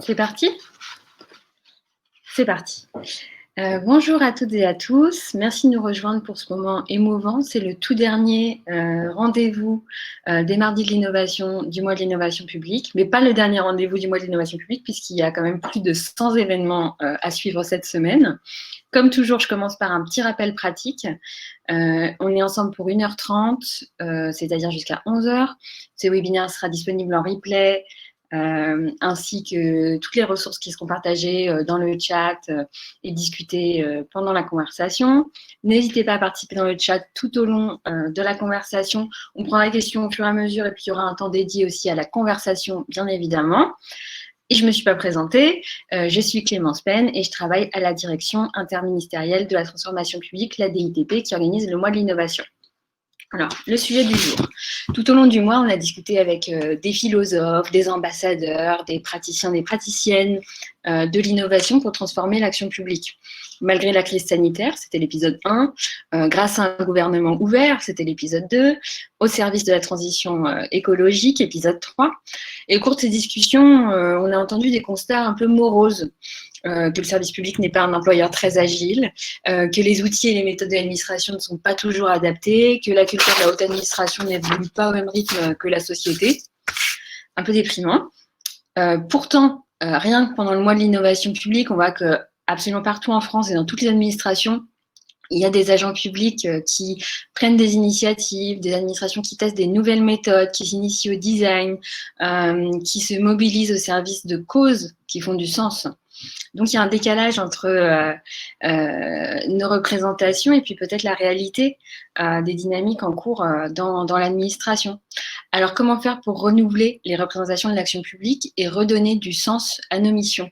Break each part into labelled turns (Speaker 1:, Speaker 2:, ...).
Speaker 1: C'est parti? C'est parti. Bonjour à toutes et à tous. Merci de nous rejoindre pour ce moment émouvant. C'est le tout dernier rendez-vous des mardis de l'innovation, du mois de l'innovation publique, mais pas le dernier rendez-vous du mois de l'innovation publique, puisqu'il y a quand même plus de 100 événements à suivre cette semaine. Comme toujours, je commence par un petit rappel pratique. On est ensemble pour 1h30, c'est-à-dire jusqu'à 11h. Ce webinaire sera disponible en replay, ainsi que toutes les ressources qui seront partagées dans le chat et discutées pendant la conversation. N'hésitez pas à participer dans le chat tout au long de la conversation. On prendra les questions au fur et à mesure et puis il y aura un temps dédié aussi à la conversation, bien évidemment. Et je ne me suis pas présentée, je suis Clémence Penn et je travaille à la direction interministérielle de la transformation publique, la DITP, qui organise le mois de l'innovation. Alors, le sujet du jour. Tout au long du mois, on a discuté avec des philosophes, des ambassadeurs, des praticiens, des praticiennes de l'innovation pour transformer l'action publique. Malgré la crise sanitaire, c'était l'épisode 1, grâce à un gouvernement ouvert, c'était l'épisode 2, au service de la transition écologique, épisode 3. Et au cours de ces discussions, on a entendu des constats un peu moroses. Que le service public n'est pas un employeur très agile, que les outils et les méthodes de l'administration ne sont pas toujours adaptés, que la culture de la haute administration n'évolue pas au même rythme que la société. Un peu déprimant. Pourtant, rien que pendant le mois de l'innovation publique, on voit que absolument partout en France et dans toutes les administrations, il y a des agents publics qui prennent des initiatives, des administrations qui testent des nouvelles méthodes, qui s'initient au design, qui se mobilisent au service de causes qui font du sens. Donc, il y a un décalage entre nos représentations et puis peut-être la réalité des dynamiques en cours dans l'administration. Alors, comment faire pour renouveler les représentations de l'action publique et redonner du sens à nos missions ?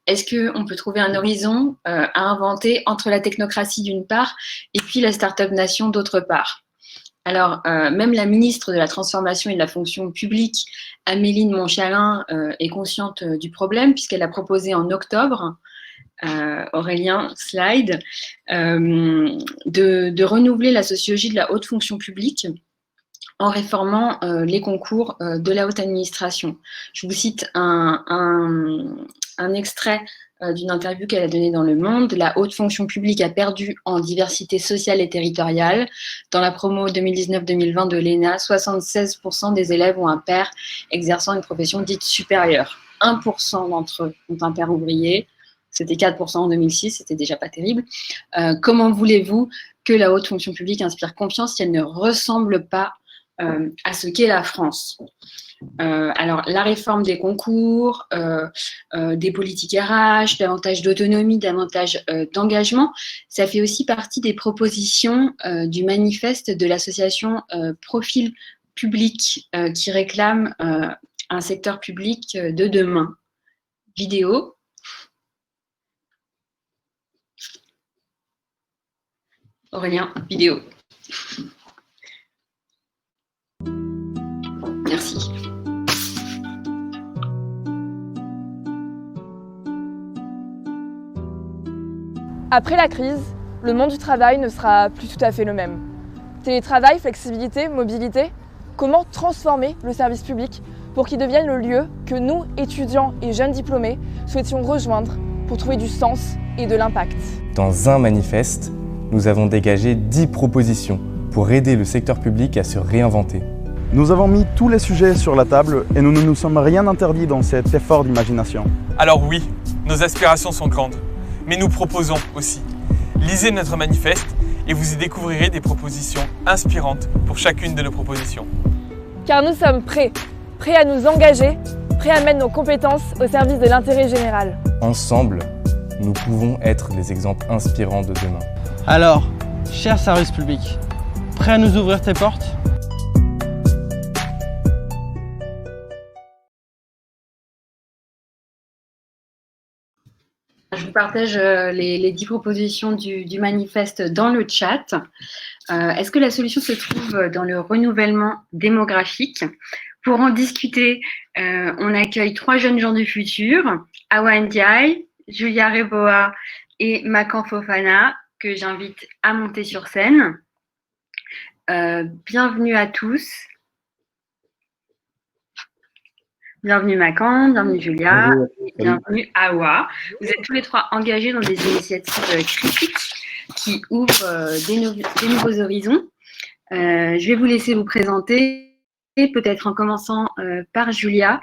Speaker 1: Est-ce qu'on peut trouver un horizon à inventer entre la technocratie d'une part et puis la start-up nation d'autre part ? Alors, même la ministre de la Transformation et de la Fonction publique, Amélie de Montchalin, est consciente du problème puisqu'elle a proposé en octobre, Aurélien, slide, de renouveler la sociologie de la haute fonction publique en réformant les concours de la haute administration. Je vous cite un extrait d'une interview qu'elle a donnée dans Le Monde. La haute fonction publique a perdu en diversité sociale et territoriale. Dans la promo 2019-2020 de l'ENA, 76% des élèves ont un père exerçant une profession dite supérieure. 1% d'entre eux ont un père ouvrier. C'était 4% en 2006, c'était déjà pas terrible. Comment voulez-vous que la haute fonction publique inspire confiance si elle ne ressemble pas à ce qu'est la France ? Alors, la réforme des concours, des politiques RH, davantage d'autonomie, davantage d'engagement, ça fait aussi partie des propositions du manifeste de l'association Profil Public qui réclame un secteur public de demain. Vidéo. Aurélien, vidéo. Merci.
Speaker 2: Après la crise, le monde du travail ne sera plus tout à fait le même. Télétravail, flexibilité, mobilité, comment transformer le service public pour qu'il devienne le lieu que nous, étudiants et jeunes diplômés, souhaitions rejoindre pour trouver du sens et de l'impact.
Speaker 3: Dans un manifeste, nous avons dégagé 10 propositions pour aider le secteur public à se réinventer.
Speaker 4: Nous avons mis tous les sujets sur la table et nous ne nous sommes rien interdit dans cet effort d'imagination.
Speaker 5: Alors oui, nos aspirations sont grandes, mais nous proposons aussi. Lisez notre manifeste et vous y découvrirez des propositions inspirantes pour chacune de nos propositions.
Speaker 2: Car nous sommes prêts à nous engager, prêts à mettre nos compétences au service de l'intérêt général.
Speaker 3: Ensemble, nous pouvons être les exemples inspirants de demain.
Speaker 6: Alors, cher service public, prêt à nous ouvrir tes portes ?
Speaker 1: Je vous partage les 10 propositions du manifeste dans le chat. Est-ce que la solution se trouve dans le renouvellement démographique ? Pour en discuter, on accueille 3 jeunes gens du futur, Awa Ndiaye, Julia Reboa et Makan Fofana, que j'invite à monter sur scène. Bienvenue à tous. Bienvenue Macan, bienvenue Julia,
Speaker 4: Bonjour.
Speaker 1: et bienvenue Awa. Vous êtes tous les trois engagés dans des initiatives critiques qui ouvrent des nouveaux horizons. Je vais vous laisser vous présenter, peut-être en commençant par Julia.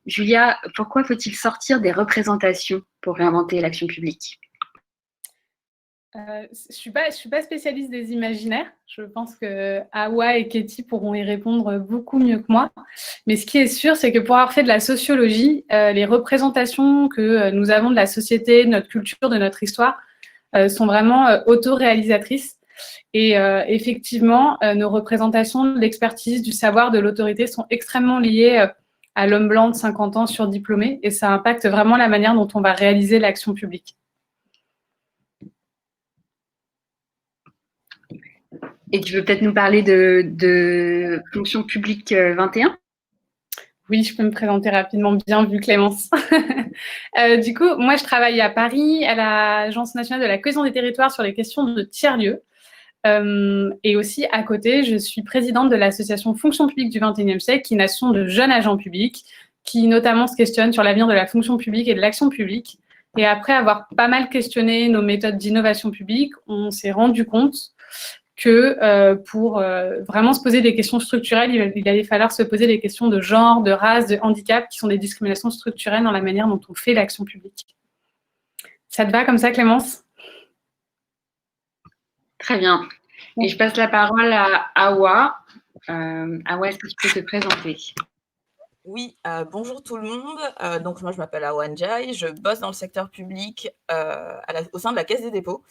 Speaker 1: Julia, pourquoi faut-il sortir des représentations pour réinventer l'action publique ?
Speaker 7: Je suis pas spécialiste des imaginaires. Je pense que Awa et Katie pourront y répondre beaucoup mieux que moi. Mais ce qui est sûr, c'est que pour avoir fait de la sociologie, les représentations que nous avons de la société, de notre culture, de notre histoire, sont vraiment autoréalisatrices. Et effectivement, nos représentations de l'expertise, du savoir, de l'autorité sont extrêmement liées à l'homme blanc de 50 ans surdiplômé. Et ça impacte vraiment la manière dont on va réaliser l'action publique. Et tu veux peut-être nous parler de fonction publique 21 ? Oui, je peux me présenter rapidement, bien vu Clémence. Du coup, moi, je travaille à Paris, à l'Agence nationale de la cohésion des territoires sur les questions de tiers-lieux. Et aussi, à côté, je suis présidente de l'association Fonction publique du XXIe siècle, qui est une association de jeunes agents publics, qui notamment se questionne sur l'avenir de la fonction publique et de l'action publique. Et après avoir pas mal questionné nos méthodes d'innovation publique, on s'est rendu compte que pour vraiment se poser des questions structurelles, il allait falloir se poser des questions de genre, de race, de handicap, qui sont des discriminations structurelles dans la manière dont on fait l'action publique. Ça te va comme ça, Clémence ?
Speaker 1: Très bien. Et je passe la parole à Awa. Awa, est-ce que tu peux te présenter ?
Speaker 8: Oui, bonjour tout le monde. Donc moi, je m'appelle Awa Ndiaye, je bosse dans le secteur public au sein de la Caisse des dépôts.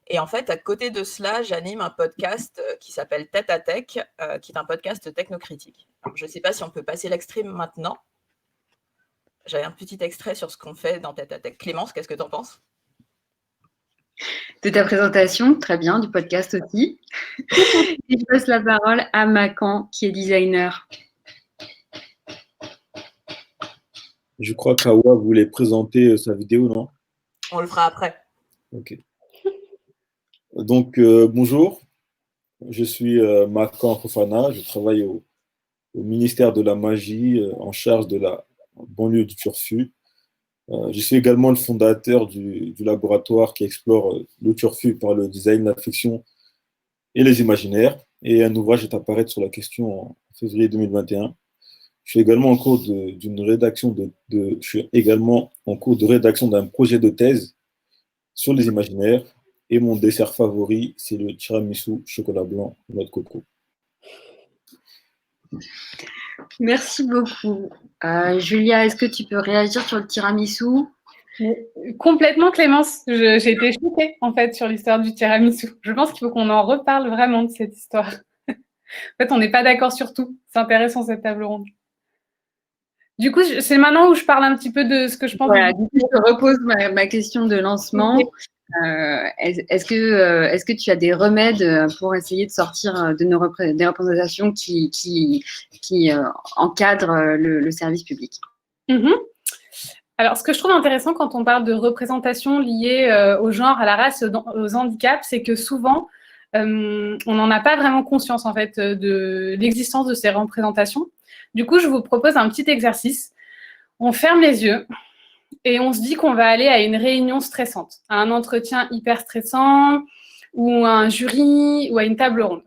Speaker 8: Et en fait, à côté de cela, j'anime un podcast qui s'appelle Tête à Tech, qui est un podcast technocritique. Alors, je ne sais pas si on peut passer l'extrait maintenant. J'avais un petit extrait sur ce qu'on fait dans Tête à Tech. Clémence, qu'est-ce que tu en penses ?
Speaker 1: De ta présentation, très bien, du podcast aussi. Et je passe la parole à Macan, qui est designer.
Speaker 9: Je crois qu'Awa voulait présenter sa vidéo, non ?
Speaker 8: On le fera après.
Speaker 9: Ok. Donc, bonjour, je suis Macan Fofana, je travaille au ministère de la Magie en charge de la banlieue du Turfu. Je suis également le fondateur du laboratoire qui explore le Turfu par le design, la fiction et les imaginaires. Et un ouvrage est à paraître sur la question en février 2021. Je suis également en cours de rédaction d'un projet de thèse sur les imaginaires. Et mon dessert favori, c'est le tiramisu chocolat blanc noix de coco.
Speaker 1: Merci beaucoup. Julia, est-ce que tu peux réagir sur le tiramisu ?
Speaker 7: Complètement, Clémence. J'ai été choquée, en fait, sur l'histoire du tiramisu. Je pense qu'il faut qu'on en reparle vraiment de cette histoire. En fait, on n'est pas d'accord sur tout. C'est intéressant, cette table ronde. Du coup, c'est maintenant où je parle un petit peu de ce que je pense.
Speaker 1: Voilà, du coup, je te repose ma question de lancement. Est-ce que tu as des remèdes pour essayer de sortir des représentations qui encadrent le service public ?
Speaker 7: Alors, ce que je trouve intéressant quand on parle de représentation liée au genre, à la race, aux handicaps, c'est que souvent, on n'en a pas vraiment conscience, en fait, de l'existence de ces représentations. Du coup, je vous propose un petit exercice. On ferme les yeux et on se dit qu'on va aller à une réunion stressante, à un entretien hyper stressant, ou à un jury, ou à une table ronde.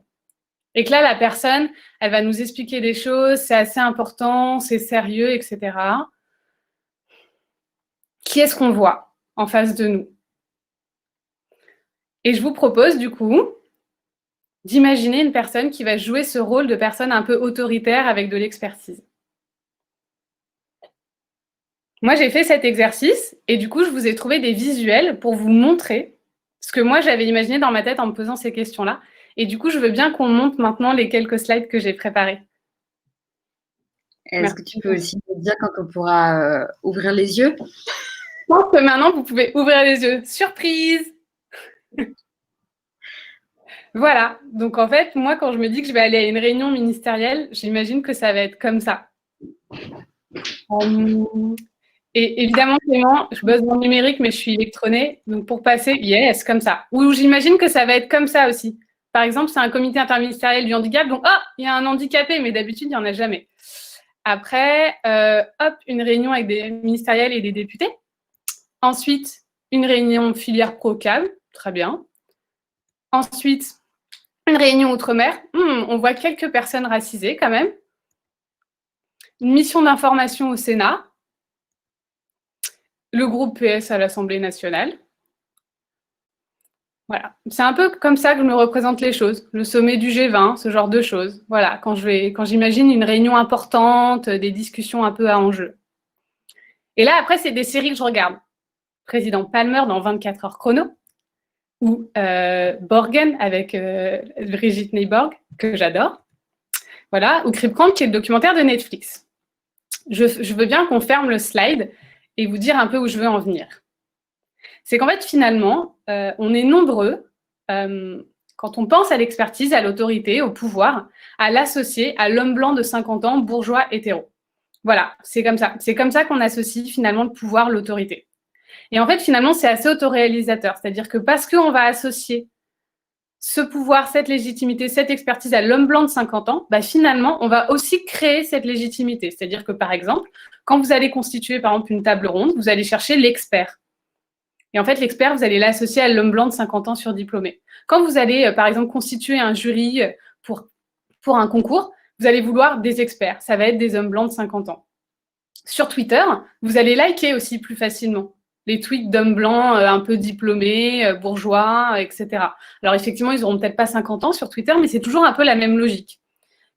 Speaker 7: Et que là, la personne, elle va nous expliquer des choses, c'est assez important, c'est sérieux, etc. Qui est-ce qu'on voit en face de nous ? Et je vous propose, du coup, d'imaginer une personne qui va jouer ce rôle de personne un peu autoritaire avec de l'expertise. Moi, j'ai fait cet exercice et du coup, je vous ai trouvé des visuels pour vous montrer ce que moi, j'avais imaginé dans ma tête en me posant ces questions-là. Et du coup, je veux bien qu'on monte maintenant les quelques slides que j'ai préparés.
Speaker 1: Est-ce que tu peux aussi me dire quand on pourra ouvrir les yeux ?
Speaker 7: Je pense que maintenant, vous pouvez ouvrir les yeux. Surprise ! Voilà. Donc, en fait, moi, quand je me dis que je vais aller à une réunion ministérielle, j'imagine que ça va être comme ça. Et évidemment, Clément, je bosse dans le numérique, mais je suis électronée. Donc, pour passer, yes, comme ça. Ou j'imagine que ça va être comme ça aussi. Par exemple, c'est un comité interministériel du handicap. Donc, il y a un handicapé, mais d'habitude, il n'y en a jamais. Après, hop, une réunion avec des ministériels et des députés. Ensuite, une réunion filière pro-câble, très bien. Ensuite, une réunion outre-mer. On voit quelques personnes racisées quand même. Une mission d'information au Sénat. Le groupe PS à l'Assemblée nationale. Voilà, c'est un peu comme ça que je me représente les choses. Le sommet du G20, ce genre de choses. Voilà, quand j'imagine une réunion importante, des discussions un peu à enjeu. Et là, après, c'est des séries que je regarde. Président Palmer dans 24 heures chrono, ou Borgen avec Brigitte Neyborg, que j'adore. Voilà, ou Crip Camp, qui est le documentaire de Netflix. Je veux bien qu'on ferme le slide et vous dire un peu où je veux en venir. C'est qu'en fait, finalement, on est nombreux, quand on pense à l'expertise, à l'autorité, au pouvoir, à l'associer à l'homme blanc de 50 ans, bourgeois, hétéro. Voilà, c'est comme ça. C'est comme ça qu'on associe finalement le pouvoir, l'autorité. Et en fait, finalement, c'est assez autoréalisateur. C'est-à-dire que parce qu'on va associer ce pouvoir, cette légitimité, cette expertise à l'homme blanc de 50 ans, bah, finalement, on va aussi créer cette légitimité. C'est-à-dire que, par exemple, quand vous allez constituer, par exemple, une table ronde, vous allez chercher l'expert. Et en fait, l'expert, vous allez l'associer à l'homme blanc de 50 ans surdiplômé. Quand vous allez, par exemple, constituer un jury pour un concours, vous allez vouloir des experts. Ça va être des hommes blancs de 50 ans. Sur Twitter, vous allez liker aussi plus facilement les tweets d'hommes blancs un peu diplômés, bourgeois, etc. Alors effectivement, ils n'auront peut-être pas 50 ans sur Twitter, mais c'est toujours un peu la même logique.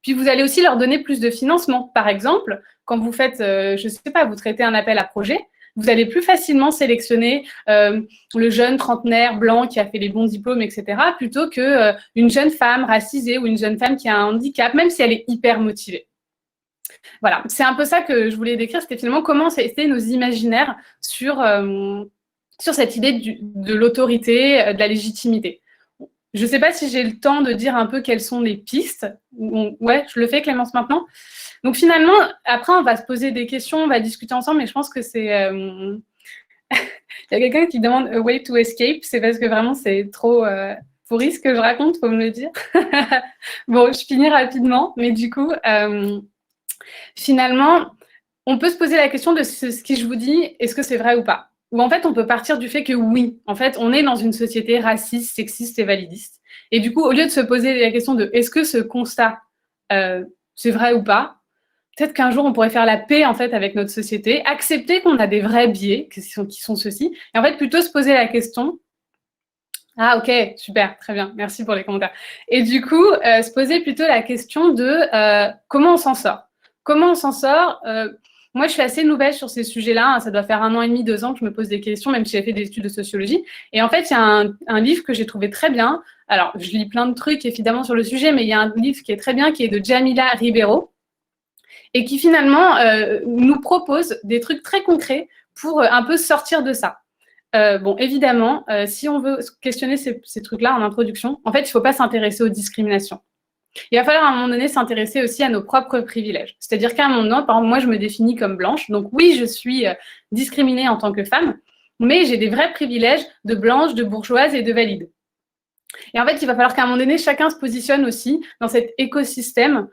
Speaker 7: Puis vous allez aussi leur donner plus de financement. Par exemple, quand vous faites, je ne sais pas, vous traitez un appel à projet, vous allez plus facilement sélectionner le jeune trentenaire blanc qui a fait les bons diplômes, etc., plutôt qu'une jeune femme racisée ou une jeune femme qui a un handicap, même si elle est hyper motivée. Voilà, c'est un peu ça que je voulais décrire, c'était finalement comment c'était nos imaginaires sur cette idée de l'autorité, de la légitimité. Je ne sais pas si j'ai le temps de dire un peu quelles sont les pistes. Ouais, je le fais, Clémence, maintenant. Donc finalement, après, on va se poser des questions, on va discuter ensemble, mais je pense que c'est... Il y a quelqu'un qui demande « a way to escape », c'est parce que vraiment, c'est trop pourri ce que je raconte, il faut me le dire. Bon, je finis rapidement, mais du coup... Finalement, on peut se poser la question de ce que je vous dis, est-ce que c'est vrai ou pas? Ou en fait, on peut partir du fait que oui, en fait, on est dans une société raciste, sexiste et validiste. Et du coup, au lieu de se poser la question de est-ce que ce constat, c'est vrai ou pas, peut-être qu'un jour, on pourrait faire la paix en fait avec notre société, accepter qu'on a des vrais biais qui sont ceux-ci, et en fait, plutôt se poser la question... Ah, ok, super, très bien, merci pour les commentaires. Et du coup, se poser plutôt la question de comment on s'en sort. Comment on s'en sort? Moi, je suis assez nouvelle sur ces sujets-là. Hein. Ça doit faire 1 an et demi, 2 ans que je me pose des questions, même si j'ai fait des études de sociologie. Et en fait, il y a un livre que j'ai trouvé très bien. Alors, je lis plein de trucs, évidemment, sur le sujet, mais il y a un livre qui est très bien, qui est de Jamila Ribeiro, et qui, finalement, nous propose des trucs très concrets pour un peu sortir de ça. Bon, évidemment, si on veut questionner ces trucs-là en introduction, en fait, il ne faut pas s'intéresser aux discriminations. Il va falloir à un moment donné s'intéresser aussi à nos propres privilèges. C'est-à-dire qu'à un moment donné, par exemple, moi, je me définis comme blanche. Donc oui, je suis discriminée en tant que femme, mais j'ai des vrais privilèges de blanche, de bourgeoise et de valide. Et en fait, il va falloir qu'à un moment donné, chacun se positionne aussi dans cet écosystème.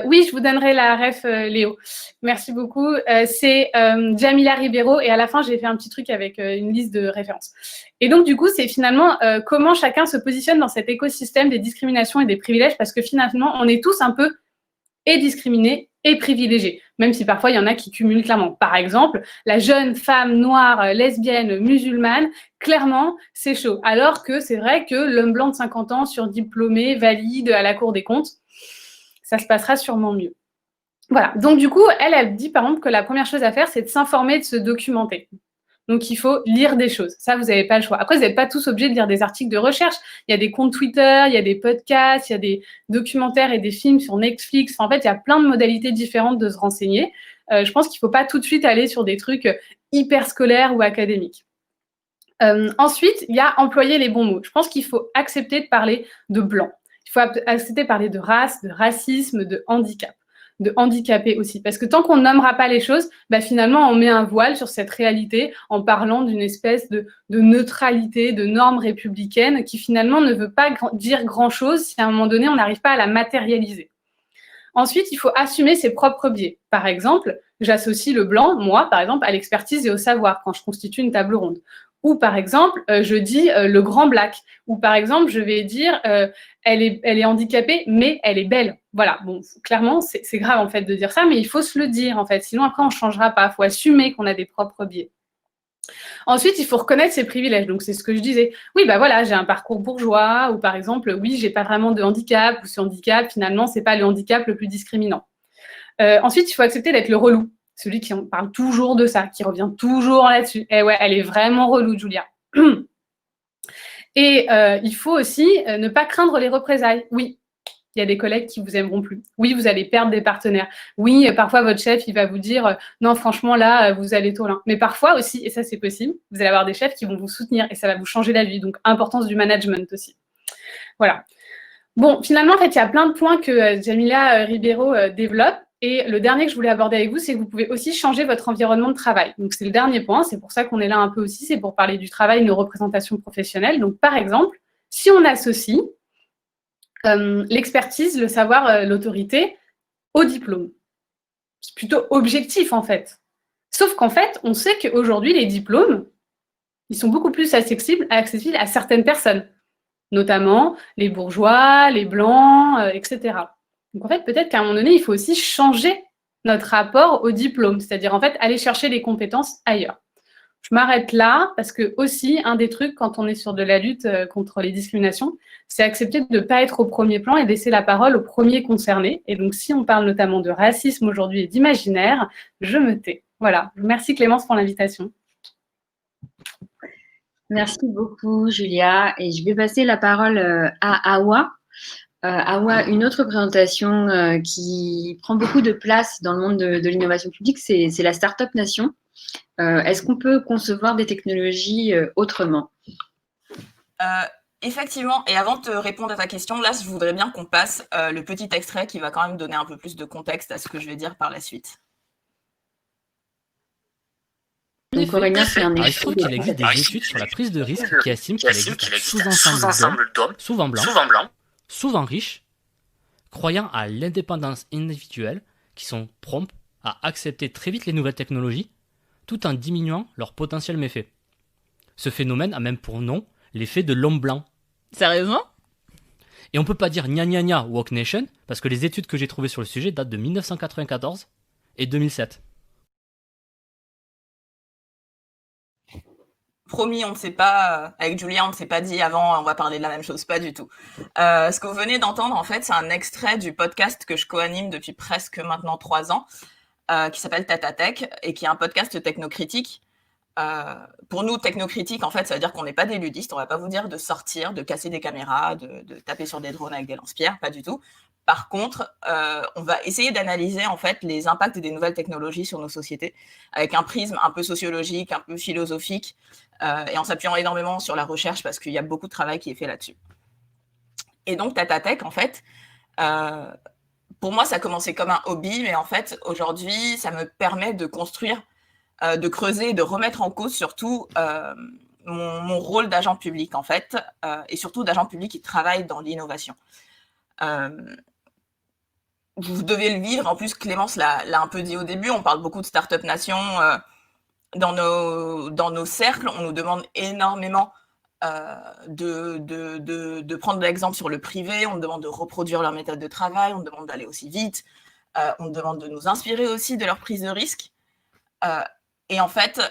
Speaker 7: Oui, je vous donnerai la ref, Léo. Merci beaucoup. C'est Jamila Ribeiro et à la fin, j'ai fait un petit truc avec une liste de références. Et donc, du coup, c'est finalement comment chacun se positionne dans cet écosystème des discriminations et des privilèges parce que finalement, on est tous un peu et discriminés et privilégiés, même si parfois, il y en a qui cumulent clairement. Par exemple, la jeune femme noire, lesbienne, musulmane, clairement, c'est chaud. Alors que c'est vrai que l'homme blanc de 50 ans, surdiplômé, valide à la Cour des comptes, ça se passera sûrement mieux. Voilà, donc du coup, elle dit par exemple que la première chose à faire, c'est de s'informer, de se documenter. Donc, il faut lire des choses. Ça, vous n'avez pas le choix. Après, vous n'êtes pas tous obligés de lire des articles de recherche. Il y a des comptes Twitter, il y a des podcasts, il y a des documentaires et des films sur Netflix. Enfin, en fait, il y a plein de modalités différentes de se renseigner. Je pense qu'il ne faut pas tout de suite aller sur des trucs hyper scolaires ou académiques. Ensuite, il y a employer les bons mots. Je pense qu'il faut accepter de parler de blanc. Il faut accepter de parler de race, de racisme, de handicap, de handicapé aussi. Parce que tant qu'on nommera pas les choses, bah finalement, on met un voile sur cette réalité en parlant d'une espèce de neutralité, de normes républicaines qui finalement ne veut pas dire grand-chose si à un moment donné, on n'arrive pas à la matérialiser. Ensuite, il faut assumer ses propres biais. Par exemple, j'associe le blanc, moi, par exemple, à l'expertise et au savoir quand je constitue une table ronde. Ou par exemple, je dis le grand black. Ou par exemple, je vais dire elle est handicapée, mais elle est belle. Voilà, bon, clairement, c'est grave en fait de dire ça, mais il faut se le dire en fait. Sinon, après, on ne changera pas. Il faut assumer qu'on a des propres biais. Ensuite, il faut reconnaître ses privilèges. Donc, c'est ce que je disais. Oui, bah voilà, j'ai un parcours bourgeois, ou par exemple, oui, j'ai pas vraiment de handicap, ou ce handicap, finalement, c'est pas le handicap le plus discriminant. Ensuite, il faut accepter d'être le relou. Celui qui en parle toujours de ça, qui revient toujours là-dessus. Eh ouais, elle est vraiment relou, Julia. Et il faut aussi ne pas craindre les représailles. Oui, il y a des collègues qui vous aimeront plus. Oui, vous allez perdre des partenaires. Oui, parfois votre chef, il va vous dire non, franchement, là, vous allez tôt là. Mais parfois aussi, et ça c'est possible, vous allez avoir des chefs qui vont vous soutenir et ça va vous changer la vie. Donc, importance du management aussi. Voilà. Bon, finalement, en fait, il y a plein de points que Jamila Ribeiro développe. Et le dernier que je voulais aborder avec vous, c'est que vous pouvez aussi changer votre environnement de travail. Donc, c'est le dernier point. C'est pour ça qu'on est là un peu aussi. C'est pour parler du travail et de nos représentations professionnelles. Donc, par exemple, si on associe l'expertise, le savoir, l'autorité au diplôme. C'est plutôt objectif, en fait. Sauf qu'en fait, on sait qu'aujourd'hui, les diplômes, ils sont beaucoup plus accessibles à certaines personnes, notamment les bourgeois, les blancs, etc. Donc, en fait, peut-être qu'à un moment donné, il faut aussi changer notre rapport au diplôme, c'est-à-dire, en fait, aller chercher les compétences ailleurs. Je m'arrête là parce que aussi, un des trucs quand on est sur de la lutte contre les discriminations, c'est accepter de ne pas être au premier plan et laisser la parole aux premiers concernés. Et donc, si on parle notamment de racisme aujourd'hui et d'imaginaire, je me tais. Voilà. Merci Clémence pour l'invitation.
Speaker 1: Merci beaucoup, Julia. Et je vais passer la parole à Awa. Awa, une autre présentation qui prend beaucoup de place dans le monde de l'innovation publique, c'est la Startup Nation. Est-ce qu'on peut concevoir des technologies autrement ?
Speaker 8: Effectivement, et avant de te répondre à ta question, là, je voudrais bien qu'on passe le petit extrait qui va quand même donner un peu plus de contexte à ce que je vais dire par la suite.
Speaker 1: Donc Aurélien, c'est un
Speaker 10: il se trouve qu'il existe des études sur la prise de risque qui estiment qu'il existe un sous-ensemble d'hommes, souvent blancs, souvent riches, croyant à l'indépendance individuelle, qui sont prompts à accepter très vite les nouvelles technologies, tout en diminuant leur potentiel méfait. Ce phénomène a même pour nom l'effet de l'homme blanc.
Speaker 11: Sérieusement ?
Speaker 10: Et on peut pas dire gna gna gna woke nation, parce que les études que j'ai trouvées sur le sujet datent de 1994 et 2007.
Speaker 8: Promis, on ne s'est pas, avec Julia, on ne s'est pas dit avant, on va parler de la même chose, pas du tout. Ce que vous venez d'entendre, en fait, c'est un extrait du podcast que je co-anime depuis presque maintenant 3 ans, qui s'appelle Tata Tech, et qui est un podcast technocritique. Pour nous, technocritique, en fait, ça veut dire qu'on n'est pas des ludistes, on va pas vous dire de sortir, de casser des caméras, de taper sur des drones avec des lance-pierres, pas du tout. Par contre, on va essayer d'analyser en fait les impacts des nouvelles technologies sur nos sociétés avec un prisme un peu sociologique, un peu philosophique, et en s'appuyant énormément sur la recherche parce qu'il y a beaucoup de travail qui est fait là-dessus. Et donc, Tata Tech, en fait, pour moi, ça a commencé comme un hobby, mais en fait, aujourd'hui, ça me permet de construire, de creuser, de remettre en cause surtout mon rôle d'agent public, en fait, et surtout d'agent public qui travaille dans l'innovation. Vous devez le vivre. En plus, Clémence l'a un peu dit au début, on parle beaucoup de Startup Nation. Dans nos cercles, on nous demande énormément de prendre de l'exemple sur le privé, on nous demande de reproduire leur méthode de travail, on nous demande d'aller aussi vite, on nous demande de nous inspirer aussi de leur prise de risque. Et en fait,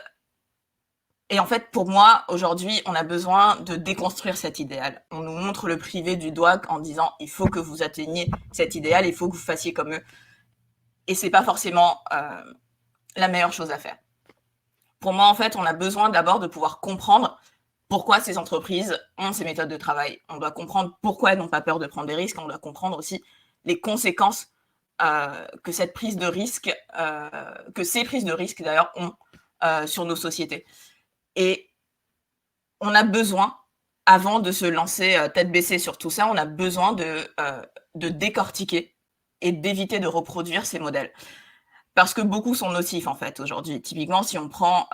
Speaker 8: pour moi, aujourd'hui, on a besoin de déconstruire cet idéal. On nous montre le privé du doigt en disant « il faut que vous atteigniez cet idéal, il faut que vous fassiez comme eux ». Et ce n'est pas forcément la meilleure chose à faire. Pour moi, en fait, on a besoin d'abord de pouvoir comprendre pourquoi ces entreprises ont ces méthodes de travail. On doit comprendre pourquoi elles n'ont pas peur de prendre des risques. On doit comprendre aussi les conséquences que cette prise de risque, que ces prises de risque d'ailleurs ont sur nos sociétés. Et on a besoin, avant de se lancer tête baissée sur tout ça, on a besoin de décortiquer et d'éviter de reproduire ces modèles. Parce que beaucoup sont nocifs, en fait, aujourd'hui. Typiquement, si on prend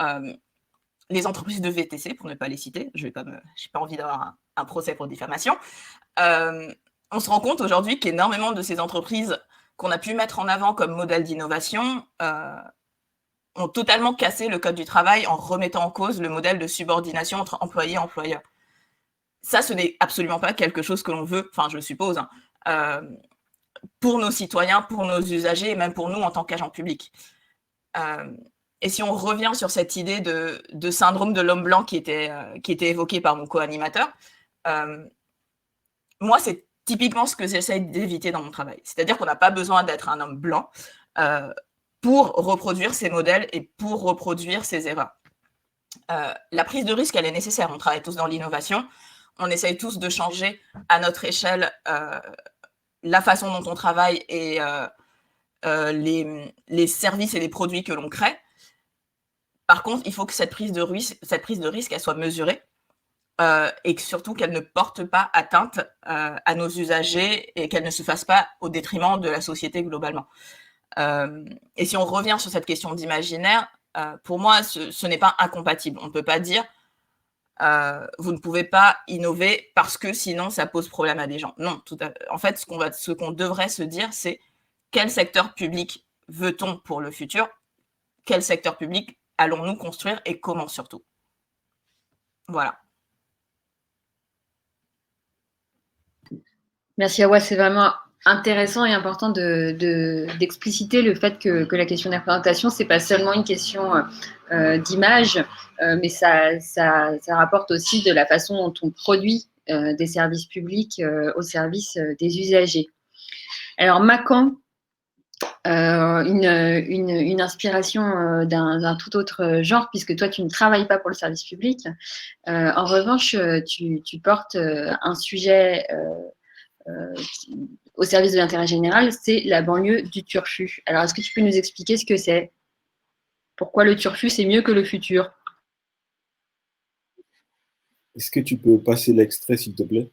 Speaker 8: les entreprises de VTC, pour ne pas les citer, je n'ai pas envie d'avoir un procès pour diffamation, on se rend compte aujourd'hui qu'énormément de ces entreprises qu'on a pu mettre en avant comme modèle d'innovation ont totalement cassé le code du travail en remettant en cause le modèle de subordination entre employé et employeur. Ça, ce n'est absolument pas quelque chose que l'on veut, enfin je suppose, pour nos citoyens, pour nos usagers et même pour nous en tant qu'agents publics. Et si on revient sur cette idée de syndrome de l'homme blanc qui était évoquée par mon co-animateur, moi, c'est typiquement ce que j'essaie d'éviter dans mon travail. C'est-à-dire qu'on n'a pas besoin d'être un homme blanc pour reproduire ces modèles et pour reproduire ces erreurs. La prise de risque, elle est nécessaire. On travaille tous dans l'innovation. On essaye tous de changer à notre échelle la façon dont on travaille et les services et les produits que l'on crée. Par contre, il faut que cette prise de risque, elle soit mesurée et que surtout qu'elle ne porte pas atteinte à nos usagers et qu'elle ne se fasse pas au détriment de la société globalement. Et si on revient sur cette question d'imaginaire, pour moi, ce n'est pas incompatible. On ne peut pas dire vous ne pouvez pas innover parce que sinon ça pose problème à des gens. Non, en fait, ce qu'on devrait se dire, c'est quel secteur public veut-on pour le futur? Quel secteur public allons-nous construire et comment surtout? Voilà.
Speaker 1: Merci Awa, c'est vraiment intéressant et important d'expliciter le fait que la question de la représentation, ce n'est pas seulement une question d'image, mais ça rapporte aussi de la façon dont on produit des services publics au service des usagers. Alors, Macan, une inspiration d'un tout autre genre, puisque toi, tu ne travailles pas pour le service public. En revanche, tu portes un sujet au service de l'intérêt général, c'est la banlieue du Turfu. Alors, est-ce que tu peux nous expliquer ce que c'est? Pourquoi le Turfu, c'est mieux que le futur?
Speaker 9: Est-ce que tu peux passer l'extrait, s'il te plaît?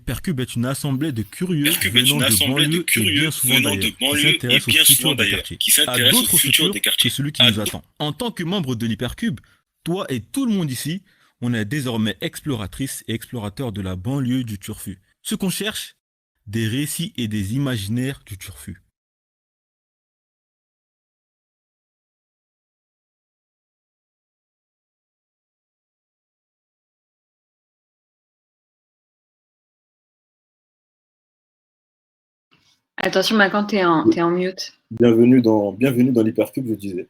Speaker 11: Hypercube est une assemblée de curieux venant de banlieues et bien souvent d'ailleurs, qui s'intéressent au futur des quartiers, que celui qui nous attend. En tant que membre de l'Hypercube, toi et tout le monde ici, on est désormais exploratrices et explorateurs de la banlieue du Turfu. Ce qu'on cherche, des récits et des imaginaires du Turfu.
Speaker 1: Attention, Macan, t'es en mute.
Speaker 9: Bienvenue dans l'Hypercube, je disais.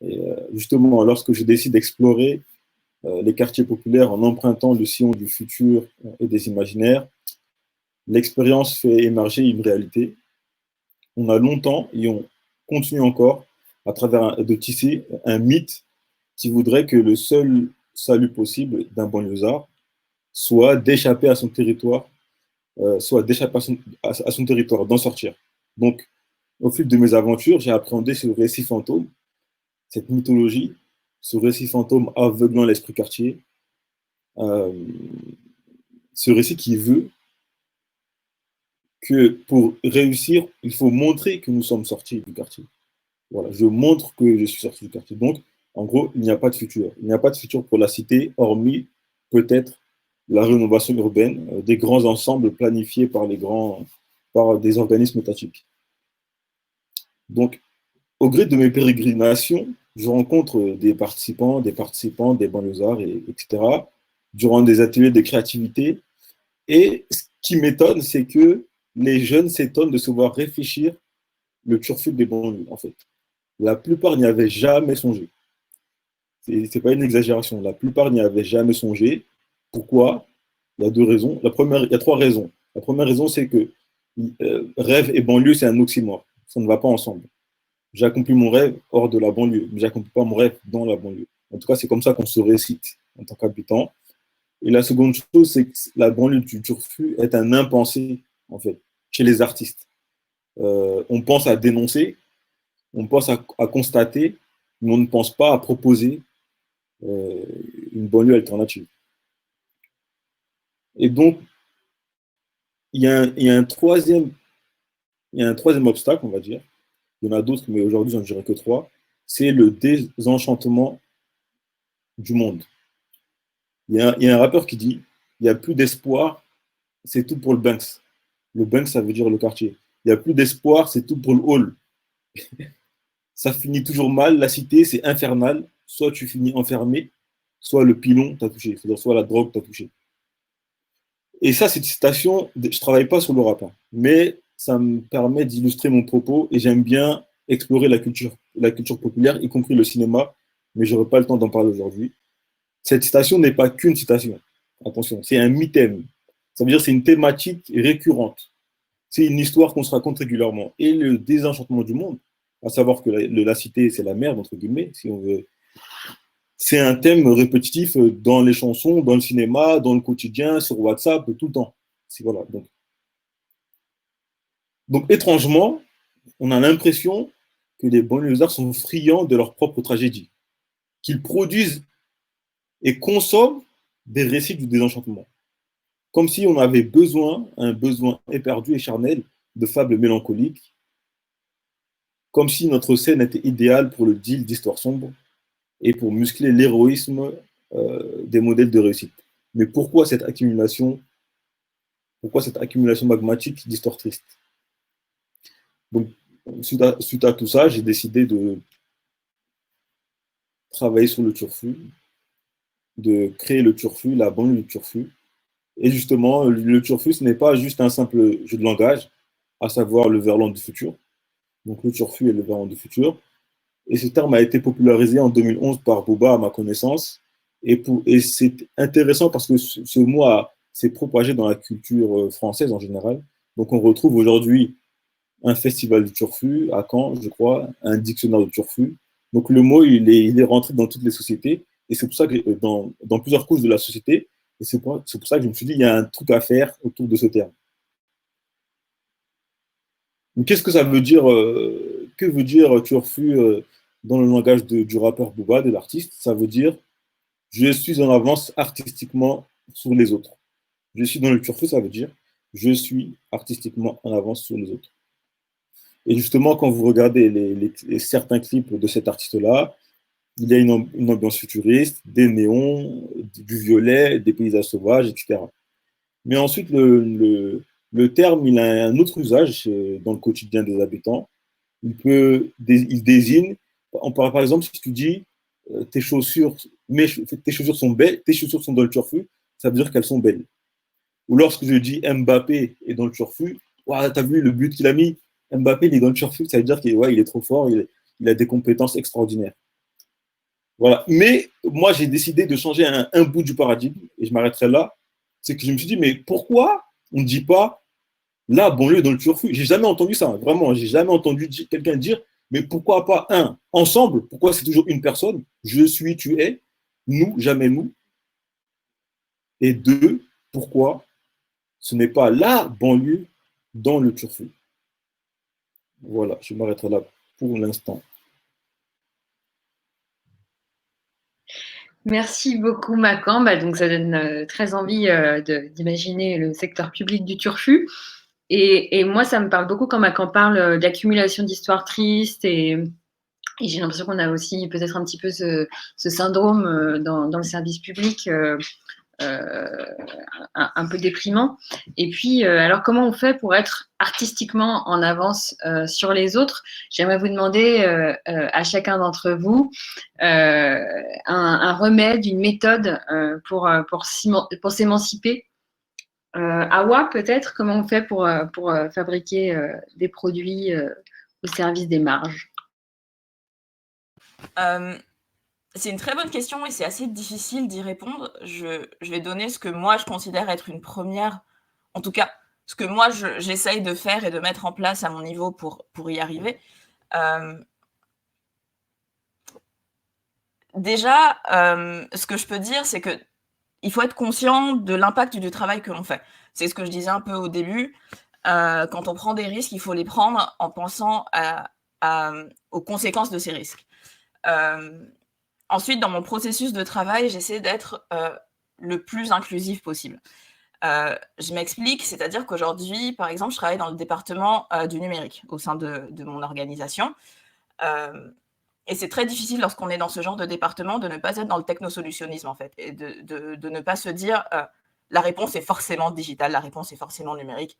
Speaker 9: Et justement, lorsque je décide d'explorer les quartiers populaires en empruntant le sillon du futur et des imaginaires, l'expérience fait émerger une réalité. On a longtemps, et on continue encore, à travers de tisser un mythe qui voudrait que le seul salut possible d'un banlieusard soit d'échapper à son territoire, à son territoire, d'en sortir. Donc, au fil de mes aventures, j'ai appréhendé ce récit fantôme, cette mythologie, ce récit fantôme aveuglant l'esprit quartier, ce récit qui veut que pour réussir, il faut montrer que nous sommes sortis du quartier. Voilà, je montre que je suis sorti du quartier. Donc, en gros, il n'y a pas de futur. Il n'y a pas de futur pour la cité, hormis peut-être la rénovation urbaine, des grands ensembles planifiés par des organismes étatiques. Donc, au gré de mes pérégrinations, je rencontre des participants, des banlieusards, etc., durant des ateliers de créativité. Et ce qui m'étonne, c'est que les jeunes s'étonnent de se voir réfléchir le Turfu des banlieues, en fait. La plupart n'y avaient jamais songé. C'est pas une exagération. La plupart n'y avaient jamais songé. Pourquoi? Il y a deux raisons. Il y a trois raisons. La première raison, c'est que rêve et banlieue, c'est un oxymore. Ça ne va pas ensemble. J'ai accompli mon rêve hors de la banlieue, mais j'accomplis pas mon rêve dans la banlieue. En tout cas, c'est comme ça qu'on se récite en tant qu'habitant. Et la seconde chose, c'est que la banlieue du Turfu est un impensé, en fait, chez les artistes. On pense à dénoncer, on pense à constater, mais on ne pense pas à proposer une banlieue alternative. Et donc, il y a un troisième obstacle, on va dire. Il y en a d'autres, mais aujourd'hui, j'en dirai que trois. C'est le désenchantement du monde. Il y a un rappeur qui dit « Il n'y a plus d'espoir, c'est tout pour le Banks ». Le bunk, ça veut dire le quartier. Il n'y a plus d'espoir, c'est tout pour le hall. Ça finit toujours mal. La cité, c'est infernal. Soit tu finis enfermé, soit le pilon t'a touché, c'est-à-dire soit la drogue t'a touché. Et ça, cette citation, je ne travaille pas sur le rap, hein, mais ça me permet d'illustrer mon propos et j'aime bien explorer la culture populaire, y compris le cinéma, mais je n'aurai pas le temps d'en parler aujourd'hui. Cette citation n'est pas qu'une citation, attention, c'est un mythème. Ça veut dire que c'est une thématique récurrente. C'est une histoire qu'on se raconte régulièrement. Et le désenchantement du monde, à savoir que la cité, c'est la merde, entre guillemets, si on veut. C'est un thème répétitif dans les chansons, dans le cinéma, dans le quotidien, sur WhatsApp, tout le temps. Voilà, donc, étrangement, on a l'impression que les banlieusards sont friands de leur propre tragédie, qu'ils produisent et consomment des récits du désenchantement. Comme si on avait un besoin éperdu et charnel de fables mélancoliques, comme si notre scène était idéale pour le deal d'histoire sombre et pour muscler l'héroïsme des modèles de réussite. Mais pourquoi cette accumulation magmatique d'histoires tristes? Donc, suite à tout ça, j'ai décidé de travailler sur le Turfu, de créer le Turfu, la banlieue du Turfu. Et justement, le Turfu, ce n'est pas juste un simple jeu de langage, à savoir le verlan du futur. Donc le Turfu est le verlan du futur. Et ce terme a été popularisé en 2011 par Booba, à ma connaissance. Et c'est intéressant parce que ce mot s'est propagé dans la culture française en général. Donc on retrouve aujourd'hui un festival du Turfu à Caen, je crois, un dictionnaire du Turfu. Donc le mot, il est rentré dans toutes les sociétés. Et c'est pour ça que dans plusieurs couches de la société, et c'est pour ça que je me suis dit, il y a un truc à faire autour de ce terme. Mais qu'est-ce que ça veut dire que veut dire Turfu dans le langage du rappeur Booba, de l'artiste? Ça veut dire je suis en avance artistiquement sur les autres. Je suis dans le Turfu, ça veut dire je suis artistiquement en avance sur les autres. Et justement, quand vous regardez certains clips de cet artiste-là, il y a une ambiance futuriste, des néons, du violet, des paysages sauvages, etc. Mais ensuite, le terme, il a un autre usage dans le quotidien des habitants. Il désigne, par exemple, si tu dis tes chaussures sont belles, tes chaussures sont dans le Turfu, ça veut dire qu'elles sont belles. Ou lorsque je dis Mbappé est dans le Turfu, wow, t'as vu le but qu'il a mis, Mbappé il est dans le Turfu, ça veut dire qu'il est trop fort, il a des compétences extraordinaires. Voilà. Mais moi, j'ai décidé de changer un bout du paradigme, et je m'arrêterai là. C'est que je me suis dit, mais pourquoi on ne dit pas la banlieue dans le Turfu? J'ai jamais entendu ça, vraiment. J'ai jamais entendu quelqu'un dire, mais pourquoi pas ensemble? Pourquoi c'est toujours une personne? Je suis, tu es, nous, jamais nous. Et deux, pourquoi ce n'est pas la banlieue dans le Turfu? Voilà, je m'arrêterai là pour l'instant.
Speaker 1: Merci beaucoup, Macan. Donc, ça donne très envie d'imaginer le secteur public du Turfu. Et moi, ça me parle beaucoup quand Macan parle d'accumulation d'histoires tristes. Et j'ai l'impression qu'on a aussi peut-être un petit peu ce syndrome dans le service public un peu déprimant. Et puis, alors, comment on fait pour être artistiquement en avance sur les autres? J'aimerais vous demander à chacun d'entre vous un remède, une méthode pour s'émanciper. Awa, peut-être, comment on fait pour fabriquer des produits au service des marges?
Speaker 8: C'est une très bonne question et c'est assez difficile d'y répondre. Je vais donner ce que moi je considère être une première, en tout cas, ce que moi j'essaye de faire et de mettre en place à mon niveau pour y arriver. Déjà, ce que je peux dire, c'est qu'il faut être conscient de l'impact du travail que l'on fait. C'est ce que je disais un peu au début. Quand on prend des risques, il faut les prendre en pensant aux conséquences de ces risques. Ensuite, dans mon processus de travail, j'essaie d'être le plus inclusif possible. Je m'explique, c'est-à-dire qu'aujourd'hui, par exemple, je travaille dans le département du numérique au sein de mon organisation. Et c'est très difficile lorsqu'on est dans ce genre de département de ne pas être dans le technosolutionnisme, en fait, et de ne pas se dire la réponse est forcément digitale, la réponse est forcément numérique.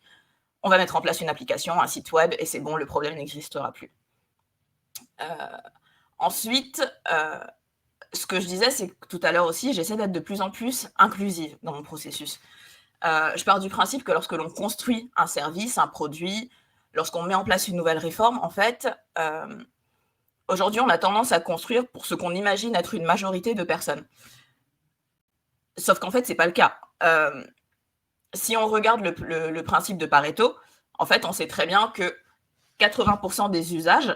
Speaker 8: on va mettre en place une application, un site web, et c'est bon, le problème n'existera plus. Ensuite, ce que je disais, c'est que tout à l'heure aussi, j'essaie d'être de plus en plus inclusive dans mon processus. Je pars du principe que lorsque l'on construit un service, un produit, lorsqu'on met en place une nouvelle réforme, en fait, aujourd'hui, on a tendance à construire pour ce qu'on imagine être une majorité de personnes. Sauf qu'en fait, ce n'est pas le cas. Si on regarde le principe de Pareto, en fait, on sait très bien que 80% des usages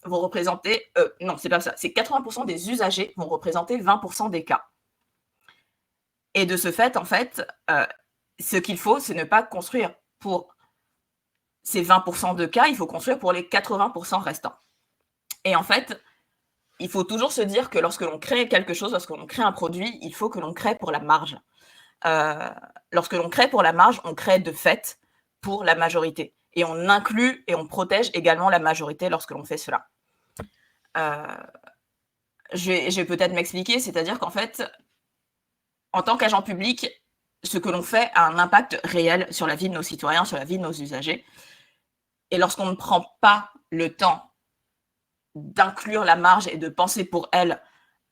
Speaker 8: vont représenter... non, c'est pas ça. C'est 80% des usagers vont représenter 20% des cas. Et de ce fait, en fait, ce qu'il faut, c'est ne pas construire pour ces 20% de cas, il faut construire pour les 80% restants. Et en fait, il faut toujours se dire que lorsque l'on crée quelque chose, lorsque l'on crée un produit, il faut que l'on crée pour la marge. Lorsque l'on crée pour la marge, on crée de fait pour la majorité. Et on inclut et on protège également la majorité lorsque l'on fait cela. Je vais peut-être m'expliquer, c'est-à-dire qu'en fait, en tant qu'agent public, ce que l'on fait a un impact réel sur la vie de nos citoyens, sur la vie de nos usagers. Et lorsqu'on ne prend pas le temps d'inclure la marge et de penser pour elle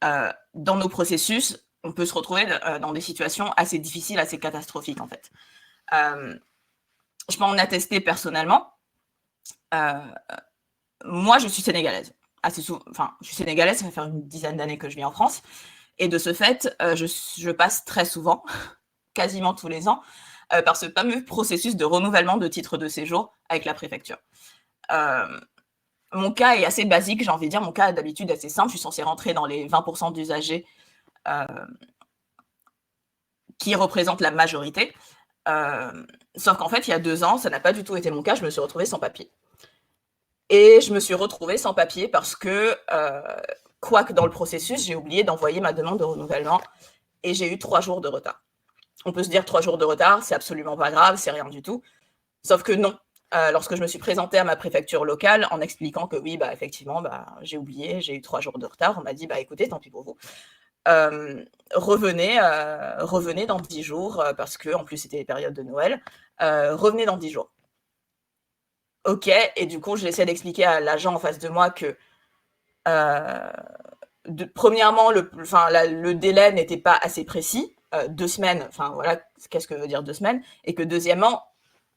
Speaker 8: dans nos processus, on peut se retrouver dans des situations assez difficiles, assez catastrophiques en fait. Je peux en attester personnellement. Moi, je suis sénégalaise. Je suis sénégalaise, ça va faire une dizaine d'années que je vis en France. Et de ce fait, je passe très souvent, quasiment tous les ans, par ce fameux processus de renouvellement de titre de séjour avec la préfecture. Mon cas est assez basique, j'ai envie de dire. Mon cas est d'habitude assez simple. Je suis censée rentrer dans les 20% d'usagers qui représentent la majorité. Sauf qu'en fait, il y a 2 ans, ça n'a pas du tout été mon cas. Je me suis retrouvée sans papier. Et je me suis retrouvée sans papier parce que, quoique dans le processus, j'ai oublié d'envoyer ma demande de renouvellement et j'ai eu 3 jours de retard. On peut se dire 3 jours de retard, c'est absolument pas grave, c'est rien du tout. Sauf que non. Lorsque je me suis présentée à ma préfecture locale en expliquant que oui, bah, effectivement, bah, j'ai oublié, j'ai eu 3 jours de retard, on m'a dit, bah, écoutez, tant pis pour vous. Revenez dans 10 jours, parce que en plus c'était les périodes de Noël. Revenez dans 10 jours. Ok, et du coup, j'essaie d'expliquer à l'agent en face de moi que, premièrement, le délai n'était pas assez précis, 2 semaines, enfin voilà, qu'est-ce que veut dire 2 semaines, et que deuxièmement,